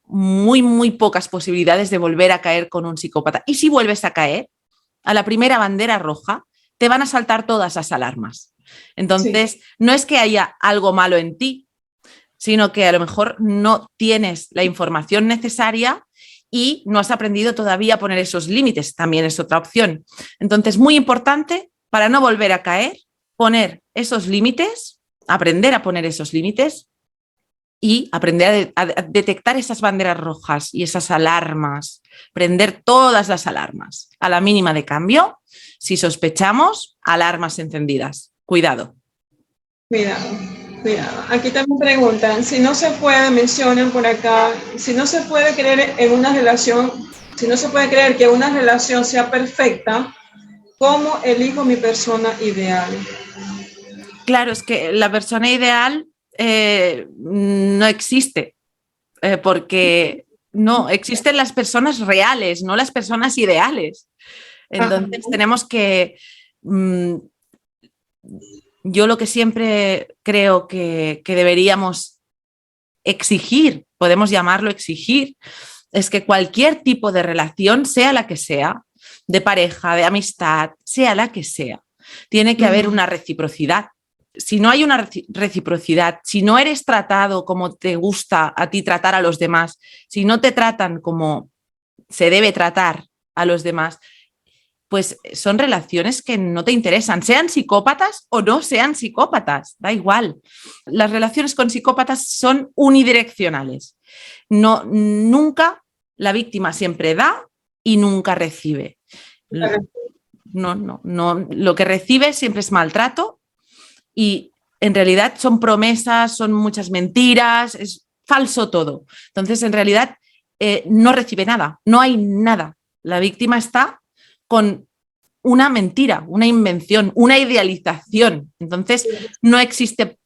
muy pocas posibilidades de volver a caer con un psicópata. Y si vuelves a caer, a la primera bandera roja, te van a saltar todas las alarmas. Entonces, sí, no es que haya algo malo en ti, sino que a lo mejor no tienes la información necesaria y no has aprendido todavía a poner esos límites. También es otra opción. Entonces, muy importante para no volver a caer, poner esos límites, aprender a poner esos límites y aprender a detectar esas banderas rojas y esas alarmas, prender todas las alarmas. A la mínima de cambio, si sospechamos, alarmas encendidas. Cuidado. Cuidado, cuidado. Aquí también preguntan, si no se puede, mencionan por acá, si no se puede creer en una relación, si no se puede creer que una relación sea perfecta, ¿cómo elijo mi persona ideal? Claro, es que la persona ideal no existe, porque no, existen las personas reales, no las personas ideales. Entonces tenemos que... yo lo que siempre creo que deberíamos exigir, podemos llamarlo exigir, es que cualquier tipo de relación, sea la que sea, de pareja, de amistad, sea la que sea, tiene que haber una reciprocidad. Si no hay una reciprocidad, si no eres tratado como te gusta a ti tratar a los demás, si no te tratan como se debe tratar a los demás, pues son relaciones que no te interesan, sean psicópatas o no sean psicópatas, da igual. Las relaciones con psicópatas son unidireccionales. No, nunca la víctima siempre da y nunca recibe. No, lo que recibe siempre es maltrato y en realidad son promesas, son muchas mentiras, es falso todo. Entonces, en realidad, no recibe nada, no hay nada. La víctima está con una mentira, una invención, una idealización. Entonces, no existe,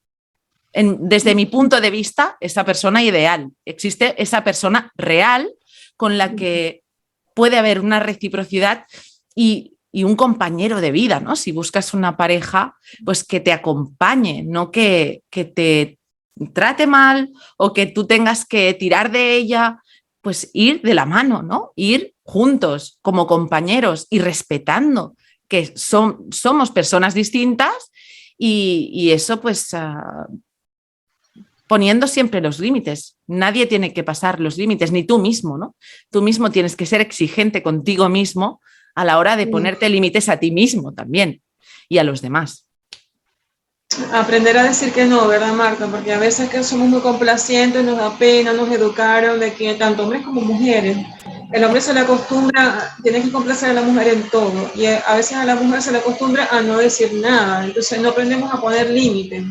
desde mi punto de vista, esa persona ideal. Existe esa persona real con la que puede haber una reciprocidad y un compañero de vida, ¿no? Si buscas una pareja, pues que te acompañe, no que te trate mal o que tú tengas que tirar de ella, pues ir de la mano, ¿no? Ir juntos como compañeros y respetando que somos personas distintas y eso pues poniendo siempre los límites. Nadie tiene que pasar los límites, ni tú mismo, ¿no? Tú mismo tienes que ser exigente contigo mismo a la hora de ponerte límites a ti mismo también y a los demás. Aprender a decir que no, ¿verdad, Marta? Porque a veces que somos muy complacientes, nos da pena, nos educaron de que tanto hombres como mujeres, el hombre se le acostumbra, tiene que complacer a la mujer en todo, y a veces a la mujer se le acostumbra a no decir nada, entonces no aprendemos a poner límites.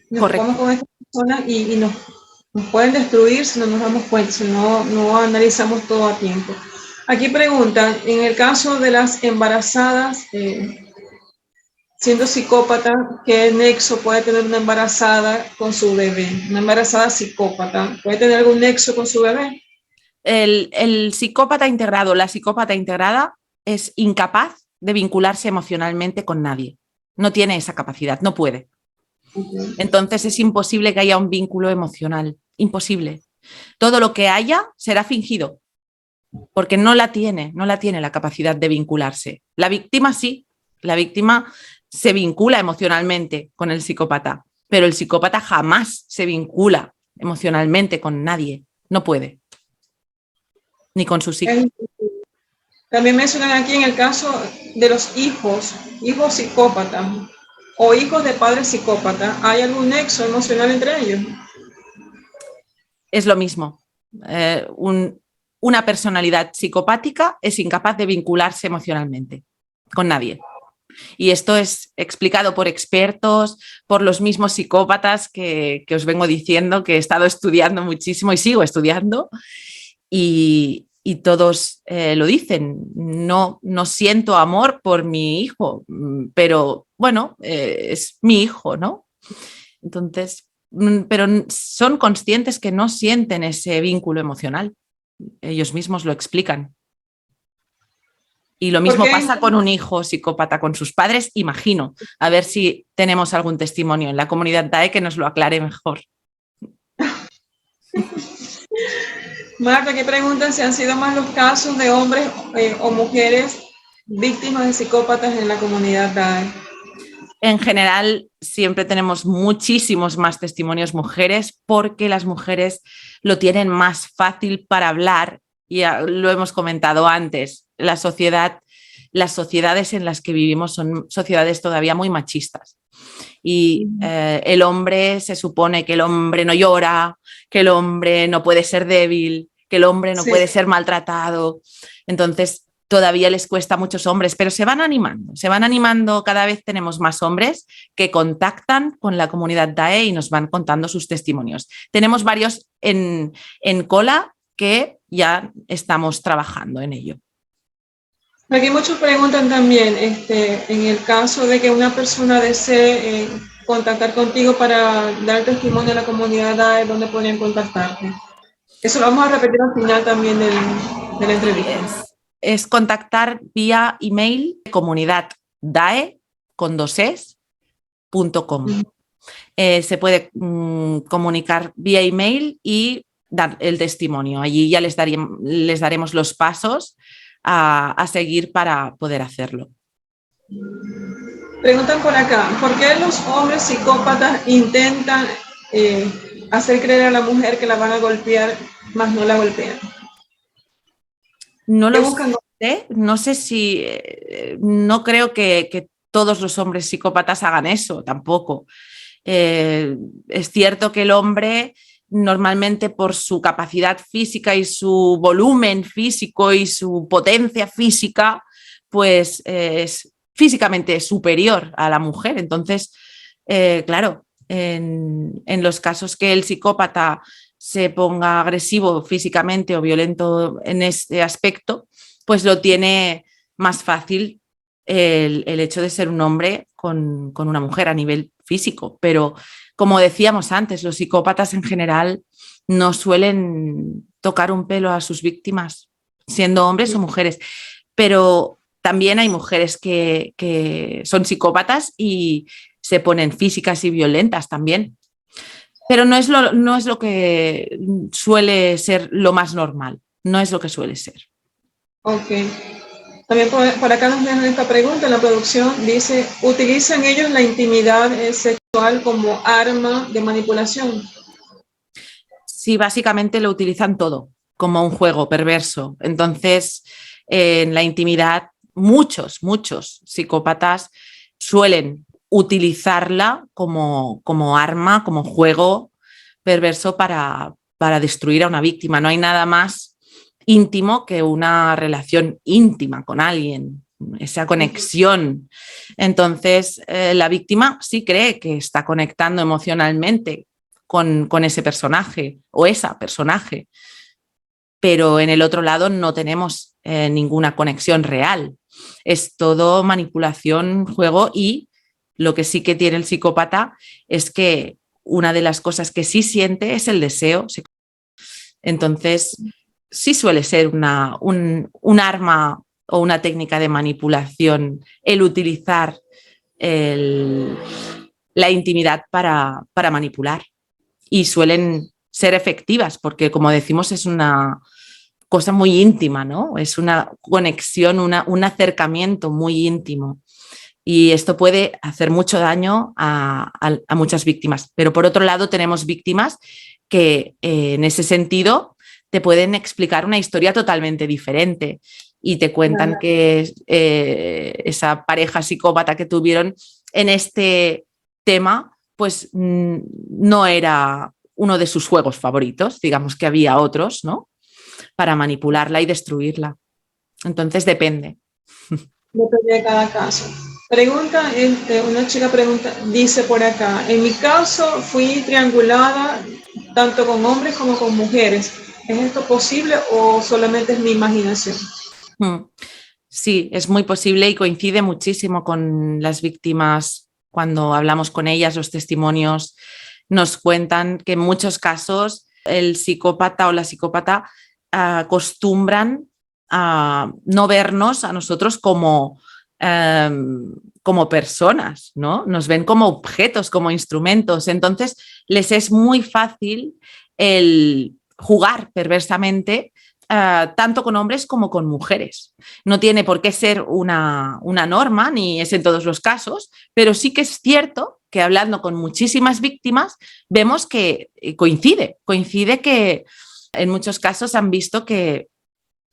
Nos ocupamos con estas personas y nos pueden destruir si no nos damos cuenta, si no analizamos todo a tiempo. Aquí preguntan, en el caso de las embarazadas, siendo psicópata, ¿qué nexo puede tener una embarazada con su bebé? Una embarazada psicópata, ¿puede tener algún nexo con su bebé? El psicópata integrado, la psicópata integrada es incapaz de vincularse emocionalmente con nadie. No tiene esa capacidad, no puede. Entonces es imposible que haya un vínculo emocional, imposible. Todo lo que haya será fingido, porque no la tiene la capacidad de vincularse. La víctima sí, la víctima se vincula emocionalmente con el psicópata, pero el psicópata jamás se vincula emocionalmente con nadie, no puede, ni con sus hijos. También mencionan aquí en el caso de los hijos psicópatas o hijos de padres psicópatas, ¿hay algún nexo emocional entre ellos? Es lo mismo. Una personalidad psicopática es incapaz de vincularse emocionalmente con nadie. Y esto es explicado por expertos, por los mismos psicópatas que os vengo diciendo, que he estado estudiando muchísimo y sigo estudiando. Y y todos lo dicen, no siento amor por mi hijo, pero bueno, es mi hijo, ¿no? Entonces, pero son conscientes que no sienten ese vínculo emocional. Ellos mismos lo explican. Y lo mismo pasa con un hijo psicópata con sus padres, imagino. A ver si tenemos algún testimonio en la comunidad DAE que nos lo aclare mejor. Marta, ¿qué preguntan si han sido más los casos de hombres o mujeres víctimas de psicópatas en la comunidad DAE? En general, siempre tenemos muchísimos más testimonios mujeres porque las mujeres lo tienen más fácil para hablar. Ya lo hemos comentado antes, las sociedades en las que vivimos son sociedades todavía muy machistas. Y el hombre, se supone que el hombre no llora, que el hombre no puede ser débil, que el hombre no puede ser maltratado. Entonces, todavía les cuesta a muchos hombres, pero se van animando, cada vez tenemos más hombres que contactan con la comunidad DAE y nos van contando sus testimonios. Tenemos varios en cola que ya estamos trabajando en ello. Aquí muchos preguntan también, en el caso de que una persona desee contactar contigo para dar testimonio a la comunidad DAE, ¿dónde podrían contactarte? Eso lo vamos a repetir al final también de la entrevista. Es contactar vía email comunidaddae.com. Se puede comunicar vía email y dar el testimonio. Allí ya les daremos los pasos a seguir para poder hacerlo. Preguntan por acá, ¿por qué los hombres psicópatas intentan hacer creer a la mujer que la van a golpear, más no la golpean? No lo sé, no sé si, no creo que todos los hombres psicópatas hagan eso tampoco. Es cierto que el hombre normalmente por su capacidad física y su volumen físico y su potencia física, pues es físicamente superior a la mujer. Entonces, claro, en los casos que el psicópata se ponga agresivo físicamente o violento en este aspecto, pues lo tiene más fácil el hecho de ser un hombre con una mujer a nivel físico. Pero como decíamos antes, los psicópatas en general no suelen tocar un pelo a sus víctimas, siendo hombres o mujeres. Pero también hay mujeres que son psicópatas y se ponen físicas y violentas también. Pero no es lo que suele ser lo más normal, no es lo que suele ser. Ok. También por acá nos dejan esta pregunta en la producción, dice, ¿utilizan ellos la intimidad sexual como arma de manipulación? Sí, básicamente lo utilizan todo como un juego perverso. Entonces, en la intimidad, muchos psicópatas suelen utilizarla como arma, como juego perverso para destruir a una víctima. No hay nada más íntimo que una relación íntima con alguien, esa conexión. Entonces, la víctima sí cree que está conectando emocionalmente con ese personaje o esa personaje, pero en el otro lado no tenemos ninguna conexión real. Es todo manipulación, juego, y lo que sí que tiene el psicópata es que una de las cosas que sí siente es el deseo. Entonces, sí suele ser un arma o una técnica de manipulación el utilizar la intimidad para manipular. Y suelen ser efectivas porque, como decimos, es una cosa muy íntima, ¿no? Es una conexión, un acercamiento muy íntimo. Y esto puede hacer mucho daño a muchas víctimas. Pero por otro lado tenemos víctimas que en ese sentido te pueden explicar una historia totalmente diferente y te cuentan que esa pareja psicópata que tuvieron en este tema pues no era uno de sus juegos favoritos, digamos que había otros, ¿no? Para manipularla y destruirla. Entonces depende. Depende de cada caso. Pregunta, una chica pregunta, dice por acá, en mi caso fui triangulada tanto con hombres como con mujeres. ¿Es esto posible o solamente es mi imaginación? Sí, es muy posible y coincide muchísimo con las víctimas cuando hablamos con ellas. Los testimonios nos cuentan que en muchos casos el psicópata o la psicópata acostumbran a no vernos a nosotros como personas, ¿no? Nos ven como objetos, como instrumentos. Entonces, les es muy fácil el jugar perversamente tanto con hombres como con mujeres. No tiene por qué ser una norma, ni es en todos los casos, pero sí que es cierto que hablando con muchísimas víctimas, vemos que coincide que en muchos casos han visto que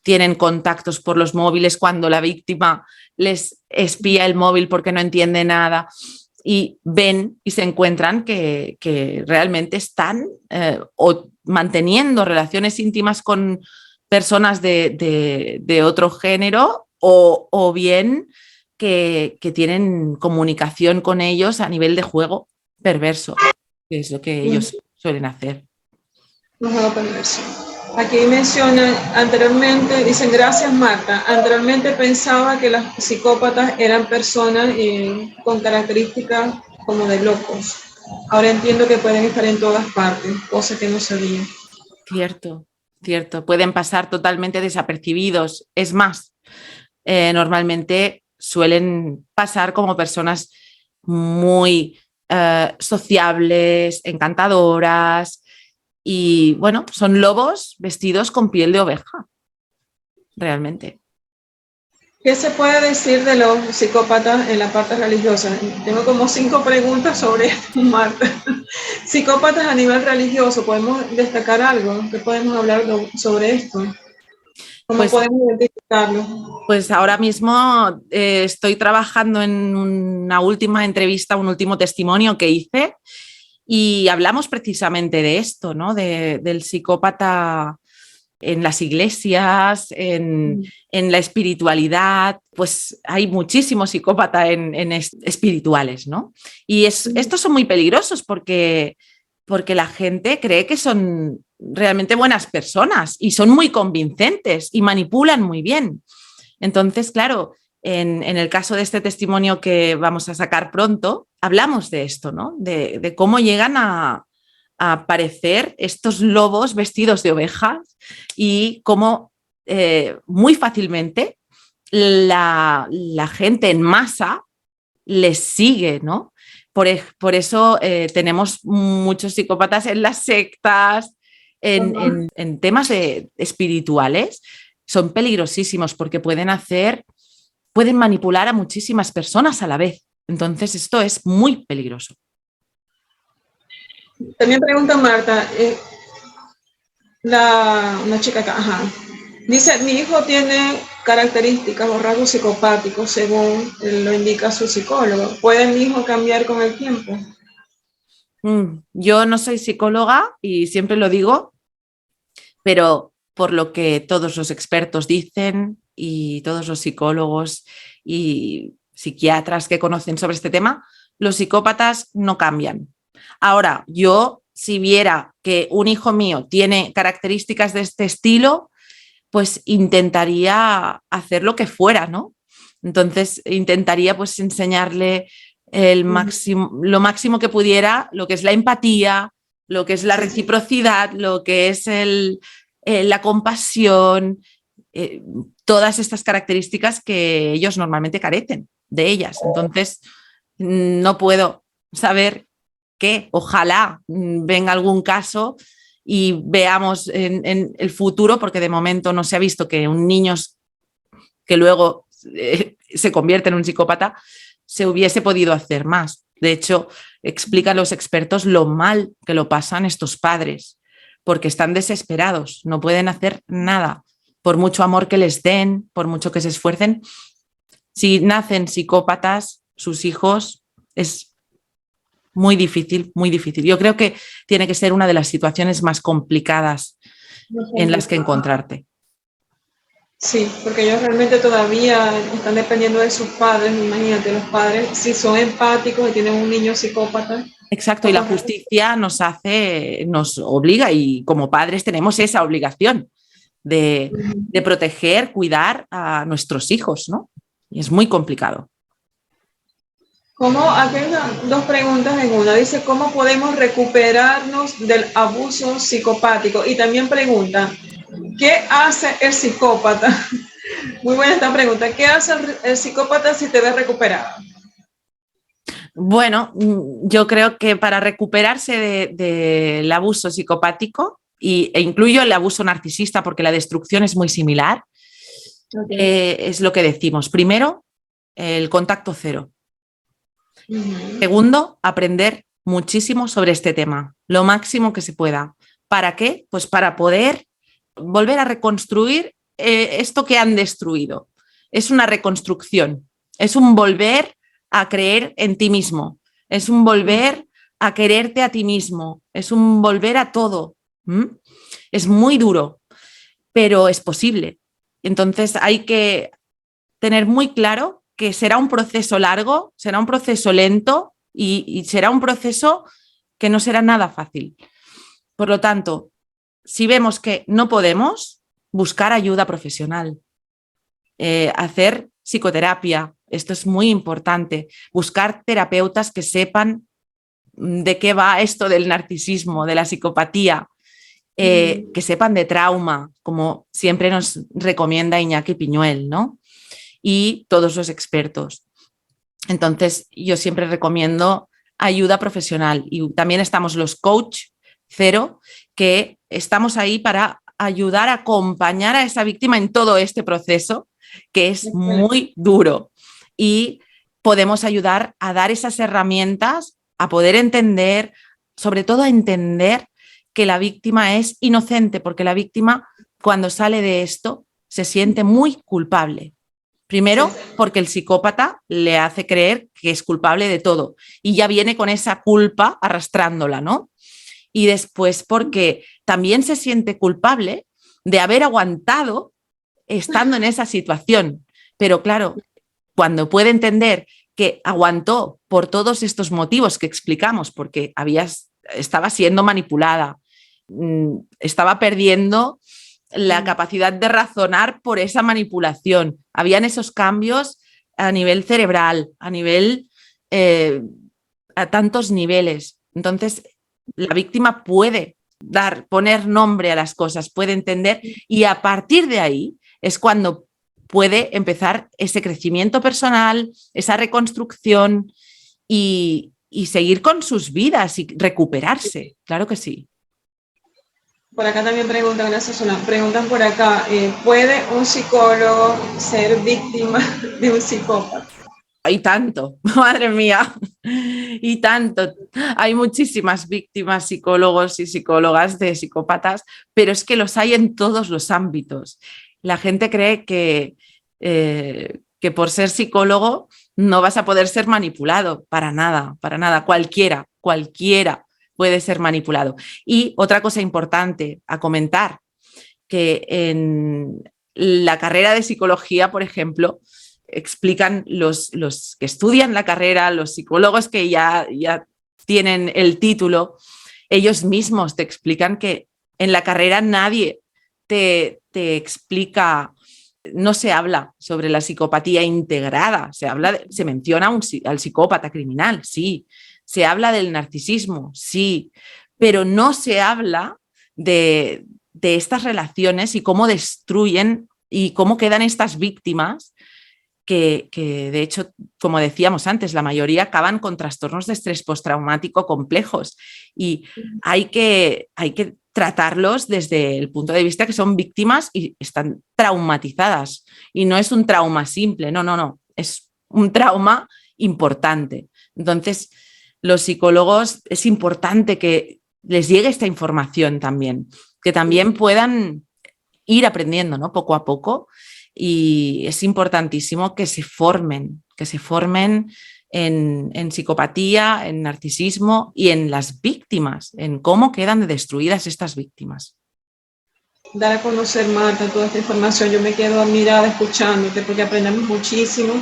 tienen contactos por los móviles cuando la víctima les espía el móvil porque no entiende nada y ven y se encuentran que realmente están o manteniendo relaciones íntimas con personas de otro género o bien que tienen comunicación con ellos a nivel de juego perverso, que es lo que ellos suelen hacer. No juego perverso. Aquí mencionan anteriormente, dicen gracias Marta, anteriormente pensaba que las psicópatas eran personas con características como de locos. Ahora entiendo que pueden estar en todas partes, cosa que no sabía. Cierto, cierto. Pueden pasar totalmente desapercibidos. Es más, normalmente suelen pasar como personas muy sociables, encantadoras y bueno, son lobos vestidos con piel de oveja, realmente. ¿Qué se puede decir de los psicópatas en la parte religiosa? Tengo como 5 preguntas sobre esto, Marta. Psicópatas a nivel religioso, ¿podemos destacar algo? ¿Qué podemos hablar sobre esto? ¿Cómo Pues podemos identificarlo? Pues ahora mismo estoy trabajando en una última entrevista, un último testimonio que hice y hablamos precisamente de esto, ¿no? Del psicópata en las iglesias, en la espiritualidad, pues hay muchísimos psicópatas en espirituales, ¿no? Y estos son muy peligrosos porque la gente cree que son realmente buenas personas y son muy convincentes y manipulan muy bien. Entonces, claro, en el caso de este testimonio que vamos a sacar pronto, hablamos de esto, ¿no? De cómo llegan a aparecer estos lobos vestidos de ovejas y cómo muy fácilmente la gente en masa les sigue, ¿no? Por eso tenemos muchos psicópatas en las sectas, en temas espirituales, son peligrosísimos porque pueden manipular a muchísimas personas a la vez. Entonces, esto es muy peligroso. También pregunta Marta, una chica acá, ajá. Dice, mi hijo tiene características o rasgos psicopáticos según lo indica su psicólogo. ¿Puede mi hijo cambiar con el tiempo? Yo no soy psicóloga y siempre lo digo, pero por lo que todos los expertos dicen y todos los psicólogos y psiquiatras que conocen sobre este tema, los psicópatas no cambian. Ahora, yo si viera que un hijo mío tiene características de este estilo, pues intentaría hacer lo que fuera, ¿no? Entonces intentaría pues enseñarle lo máximo que pudiera, lo que es la empatía, lo que es la reciprocidad, lo que es la compasión, todas estas características que ellos normalmente carecen de ellas. Entonces, no puedo saber que ojalá venga algún caso y veamos en el futuro, porque de momento no se ha visto que un niño que luego se convierte en un psicópata se hubiese podido hacer más. De hecho, explican los expertos lo mal que lo pasan estos padres, porque están desesperados, no pueden hacer nada, por mucho amor que les den, por mucho que se esfuercen. Si nacen psicópatas, sus hijos, es muy difícil, muy difícil. Yo creo que tiene que ser una de las situaciones más complicadas en las que encontrarte. Sí, porque ellos realmente todavía están dependiendo de sus padres. Imagínate, los padres, si son empáticos y tienen un niño psicópata, Exacto, y la justicia nos obliga, y como padres tenemos esa obligación de proteger, cuidar a nuestros hijos, ¿no? Y es muy complicado. Aquí hay dos preguntas en una. Dice, ¿cómo podemos recuperarnos del abuso psicopático? Y también pregunta, ¿qué hace el psicópata? Muy buena esta pregunta. ¿Qué hace el psicópata si te ves recuperada? Bueno, yo creo que para recuperarse del abuso psicopático, e incluyo el abuso narcisista porque la destrucción es muy similar, es lo que decimos. Primero, el contacto cero. Segundo, aprender muchísimo sobre este tema, lo máximo que se pueda. ¿Para qué? Pues para poder volver a reconstruir esto que han destruido. Es una reconstrucción, es un volver a creer en ti mismo, es un volver a quererte a ti mismo, es un volver a todo. Es muy duro, pero es posible. Entonces hay que tener muy claro que será un proceso largo, será un proceso lento y será un proceso que no será nada fácil. Por lo tanto, si vemos que no podemos, buscar ayuda profesional, hacer psicoterapia, esto es muy importante, buscar terapeutas que sepan de qué va esto del narcisismo, de la psicopatía, que sepan de trauma, como siempre nos recomienda Iñaki Piñuel, ¿no? Y todos los expertos. Entonces, yo siempre recomiendo ayuda profesional, y también estamos los coach cero, que estamos ahí para ayudar a acompañar a esa víctima en todo este proceso, que es muy duro, y podemos ayudar a dar esas herramientas, a poder entender, sobre todo a entender que la víctima es inocente, porque la víctima, cuando sale de esto, se siente muy culpable. Primero, porque el psicópata le hace creer que es culpable de todo y ya viene con esa culpa arrastrándola, ¿no? Y después porque también se siente culpable de haber aguantado estando en esa situación. Pero claro, cuando puede entender que aguantó por todos estos motivos que explicamos, porque estaba siendo manipulada, estaba perdiendo la capacidad de razonar por esa manipulación. Habían esos cambios a nivel cerebral, a tantos niveles. Entonces, la víctima puede poner nombre a las cosas, puede entender, y a partir de ahí es cuando puede empezar ese crecimiento personal, esa reconstrucción y seguir con sus vidas y recuperarse. Claro que sí. Por acá también preguntan, preguntan por acá, ¿puede un psicólogo ser víctima de un psicópata? Hay tanto, madre mía, y tanto. Hay muchísimas víctimas, psicólogos y psicólogas de psicópatas, pero es que los hay en todos los ámbitos. La gente cree que por ser psicólogo no vas a poder ser manipulado, para nada, para nada. Cualquiera puede ser manipulado. Y otra cosa importante a comentar, que en la carrera de psicología, por ejemplo, explican los que estudian la carrera, los psicólogos que ya tienen el título, ellos mismos te explican que en la carrera nadie te explica, no se habla sobre la psicopatía integrada, se menciona al psicópata criminal, sí, se habla del narcisismo, sí, pero no se habla de estas relaciones y cómo destruyen y cómo quedan estas víctimas que de hecho, como decíamos antes, la mayoría acaban con trastornos de estrés postraumático complejos, y hay que tratarlos desde el punto de vista que son víctimas y están traumatizadas, y no es un trauma simple, no, es un trauma importante. Entonces, los psicólogos es importante que les llegue esta información también, que también puedan ir aprendiendo, ¿no? Poco a poco, y es importantísimo que se formen en psicopatía, en narcisismo y en las víctimas, en cómo quedan destruidas estas víctimas. Dar a conocer, Marta, toda esta información. Yo me quedo admirada escuchándote porque aprendemos muchísimo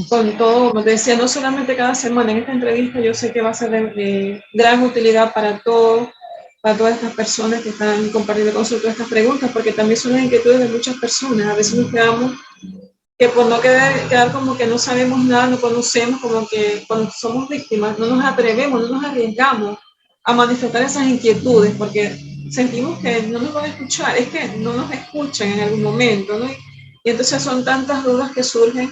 con todo, como te decía, no solamente cada semana en esta entrevista, yo sé que va a ser de gran utilidad para todas estas personas que están compartiendo con nosotros estas preguntas, porque también son las inquietudes de muchas personas. A veces nos quedamos que por no quedar como que no sabemos nada, no conocemos, como que cuando somos víctimas no nos atrevemos, no nos arriesgamos a manifestar esas inquietudes, porque sentimos que no nos van a escuchar, es que no nos escuchan en algún momento, ¿no? Y entonces son tantas dudas que surgen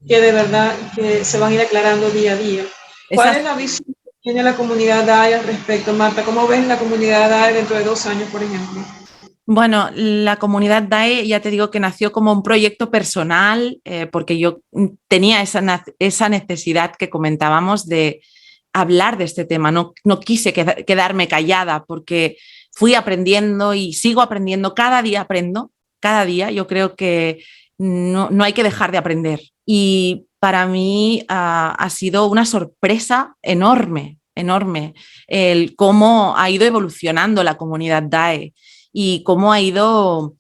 que de verdad que se van a ir aclarando día a día. ¿Cuál Esas es la visión que tiene la comunidad DAE al respecto, Marta? ¿Cómo ves la comunidad DAE dentro de 2 años, por ejemplo? Bueno, la comunidad DAE, ya te digo que nació como un proyecto personal, porque yo tenía esa necesidad que comentábamos de hablar de este tema. No quise quedarme callada porque fui aprendiendo y sigo aprendiendo. Cada día aprendo, cada día. Yo creo que no hay que dejar de aprender. Y para mí ha sido una sorpresa enorme, enorme, el cómo ha ido evolucionando la comunidad DAE y cómo ha ido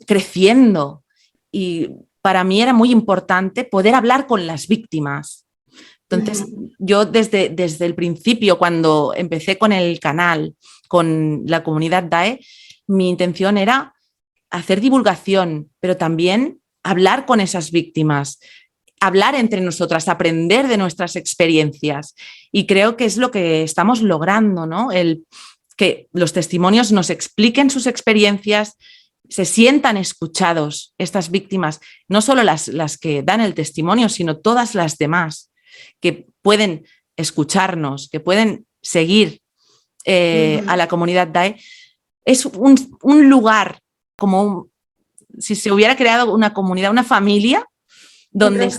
creciendo. Y para mí era muy importante poder hablar con las víctimas. Entonces, yo desde el principio, cuando empecé con el canal, con la comunidad DAE, mi intención era hacer divulgación, pero también hablar con esas víctimas, hablar entre nosotras, aprender de nuestras experiencias. Y creo que es lo que estamos logrando, ¿no? Que los testimonios nos expliquen sus experiencias, se sientan escuchados estas víctimas, no solo las que dan el testimonio, sino todas las demás que pueden escucharnos, que pueden seguir a la comunidad DAE. Es un lugar como si se hubiera creado una comunidad, una familia, donde,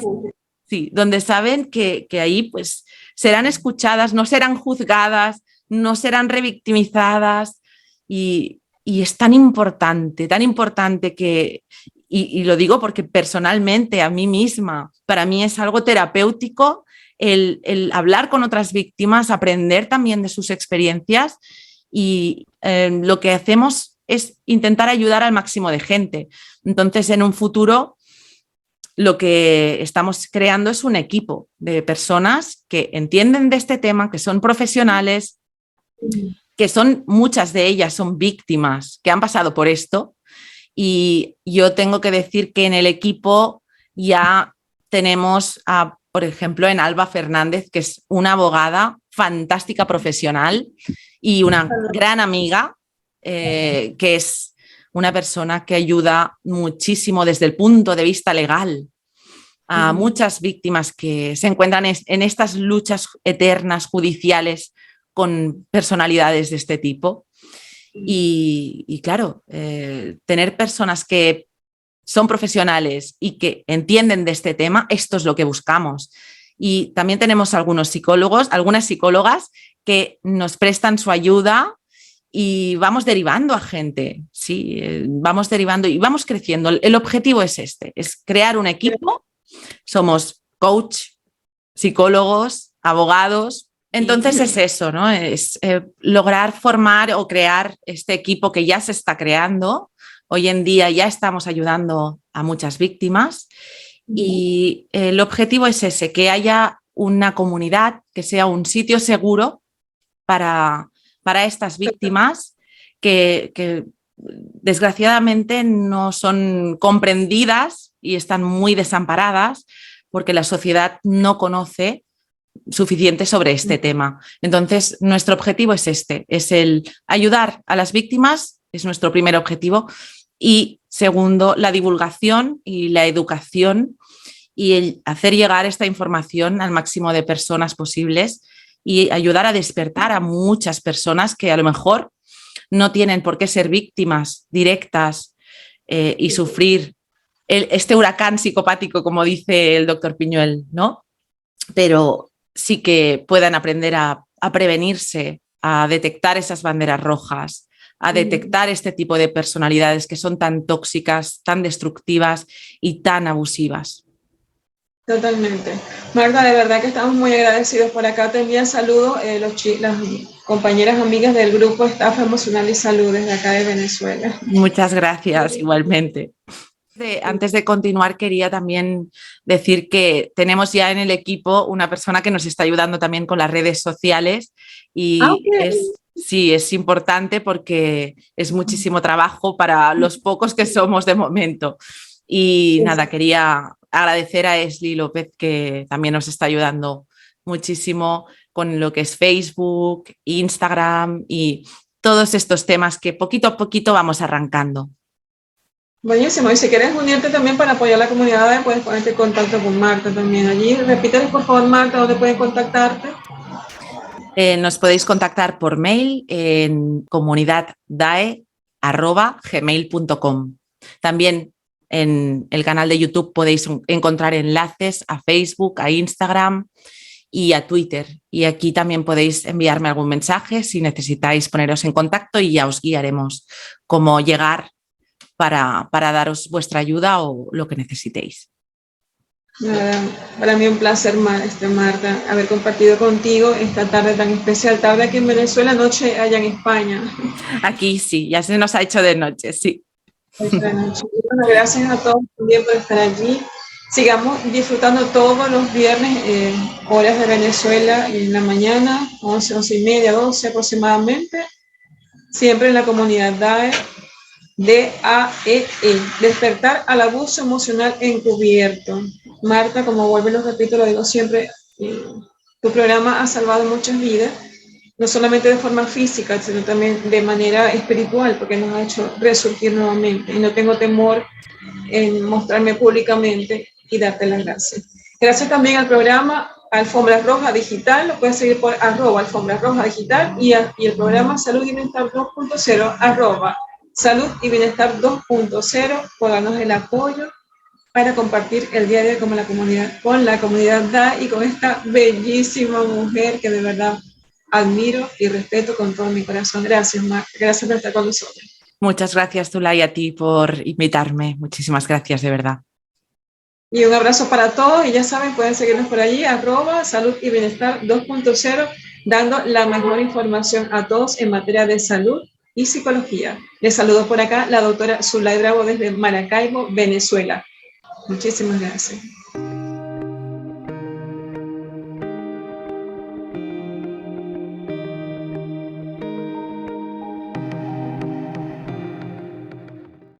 sí, donde saben que ahí pues serán escuchadas, no serán juzgadas, no serán revictimizadas y es tan importante que, y lo digo porque personalmente a mí misma, para mí es algo terapéutico el hablar con otras víctimas, aprender también de sus experiencias y lo que hacemos es intentar ayudar al máximo de gente. Entonces, en un futuro, lo que estamos creando es un equipo de personas que entienden de este tema, que son profesionales, que son muchas de ellas son víctimas que han pasado por esto. Y yo tengo que decir que en el equipo ya tenemos, por ejemplo, en Alba Fernández, que es una abogada fantástica profesional y una gran amiga, que es una persona que ayuda muchísimo desde el punto de vista legal a muchas víctimas que se encuentran en estas luchas eternas judiciales con personalidades de este tipo. Y claro, tener personas que son profesionales y que entienden de este tema, esto es lo que buscamos. Y también tenemos algunos psicólogos, algunas psicólogas que nos prestan su ayuda y vamos derivando a gente, sí, vamos derivando y vamos creciendo. El objetivo es este, es crear un equipo. Somos coach, psicólogos, abogados. Entonces es eso, ¿no? Es lograr formar o crear este equipo que ya se está creando. Hoy en día ya estamos ayudando a muchas víctimas y el objetivo es ese, que haya una comunidad, que sea un sitio seguro para estas víctimas que desgraciadamente no son comprendidas y están muy desamparadas porque la sociedad no conoce suficiente sobre este tema. Entonces, nuestro objetivo es este, es el ayudar a las víctimas, es nuestro primer objetivo, y segundo, la divulgación y la educación y el hacer llegar esta información al máximo de personas posibles y ayudar a despertar a muchas personas que a lo mejor no tienen por qué ser víctimas directas y sufrir este huracán psicopático, como dice el doctor Piñuel, ¿no? Pero sí que puedan aprender a prevenirse, a detectar esas banderas rojas, a detectar este tipo de personalidades que son tan tóxicas, tan destructivas y tan abusivas. Totalmente. Marta, de verdad que estamos muy agradecidos. Por acá te envían saludos las compañeras amigas del grupo Estafa Emocional y Salud desde acá de Venezuela. Muchas gracias, igualmente. Antes de continuar, quería también decir que tenemos ya en el equipo una persona que nos está ayudando también con las redes sociales y sí, es importante porque es muchísimo trabajo para los pocos que somos de momento. Y nada, quería agradecer a Esli López que también nos está ayudando muchísimo con lo que es Facebook, Instagram y todos estos temas que poquito a poquito vamos arrancando. Buenísimo. Y si quieres unirte también para apoyar la comunidad, puedes ponerte en contacto con Marta también allí. Repíteles, por favor, Marta, dónde pueden contactarte. Nos podéis contactar por mail en comunidaddae@gmail.com. También en el canal de YouTube podéis encontrar enlaces a Facebook, a Instagram y a Twitter. Y aquí también podéis enviarme algún mensaje si necesitáis poneros en contacto y ya os guiaremos cómo llegar para daros vuestra ayuda o lo que necesitéis. Para mí un placer, Marta, haber compartido contigo esta tarde tan especial, tarde aquí en Venezuela, noche allá en España. Aquí sí, ya se nos ha hecho de noche, sí. Bueno, gracias a todos también por estar allí. Sigamos disfrutando todos los viernes, horas de Venezuela en la mañana, 11, 11:30, 12 aproximadamente, siempre en la comunidad DAE, DAEE, despertar al abuso emocional encubierto. Marta, como vuelvo y lo repito, lo digo siempre, tu programa ha salvado muchas vidas, no solamente de forma física, sino también de manera espiritual, porque nos ha hecho resurgir nuevamente. Y no tengo temor en mostrarme públicamente y darte las gracias. Gracias también al programa Alfombra Roja Digital, lo puedes seguir por @alfombrarrojadigital y el programa Salud y Bienestar 2.0, @Salud y Bienestar 2.0, por darnos el apoyo para compartir el día a día con la comunidad DA y con esta bellísima mujer que de verdad admiro y respeto con todo mi corazón. Gracias, gracias por estar con nosotros. Muchas gracias, Zulay, a ti por invitarme. Muchísimas gracias, de verdad. Y un abrazo para todos y ya saben, pueden seguirnos por allí, @Salud y Bienestar 2.0, dando la mejor información a todos en materia de salud y psicología. Les saludo por acá la doctora Zulay Bravo desde Maracaibo, Venezuela. Muchísimas gracias.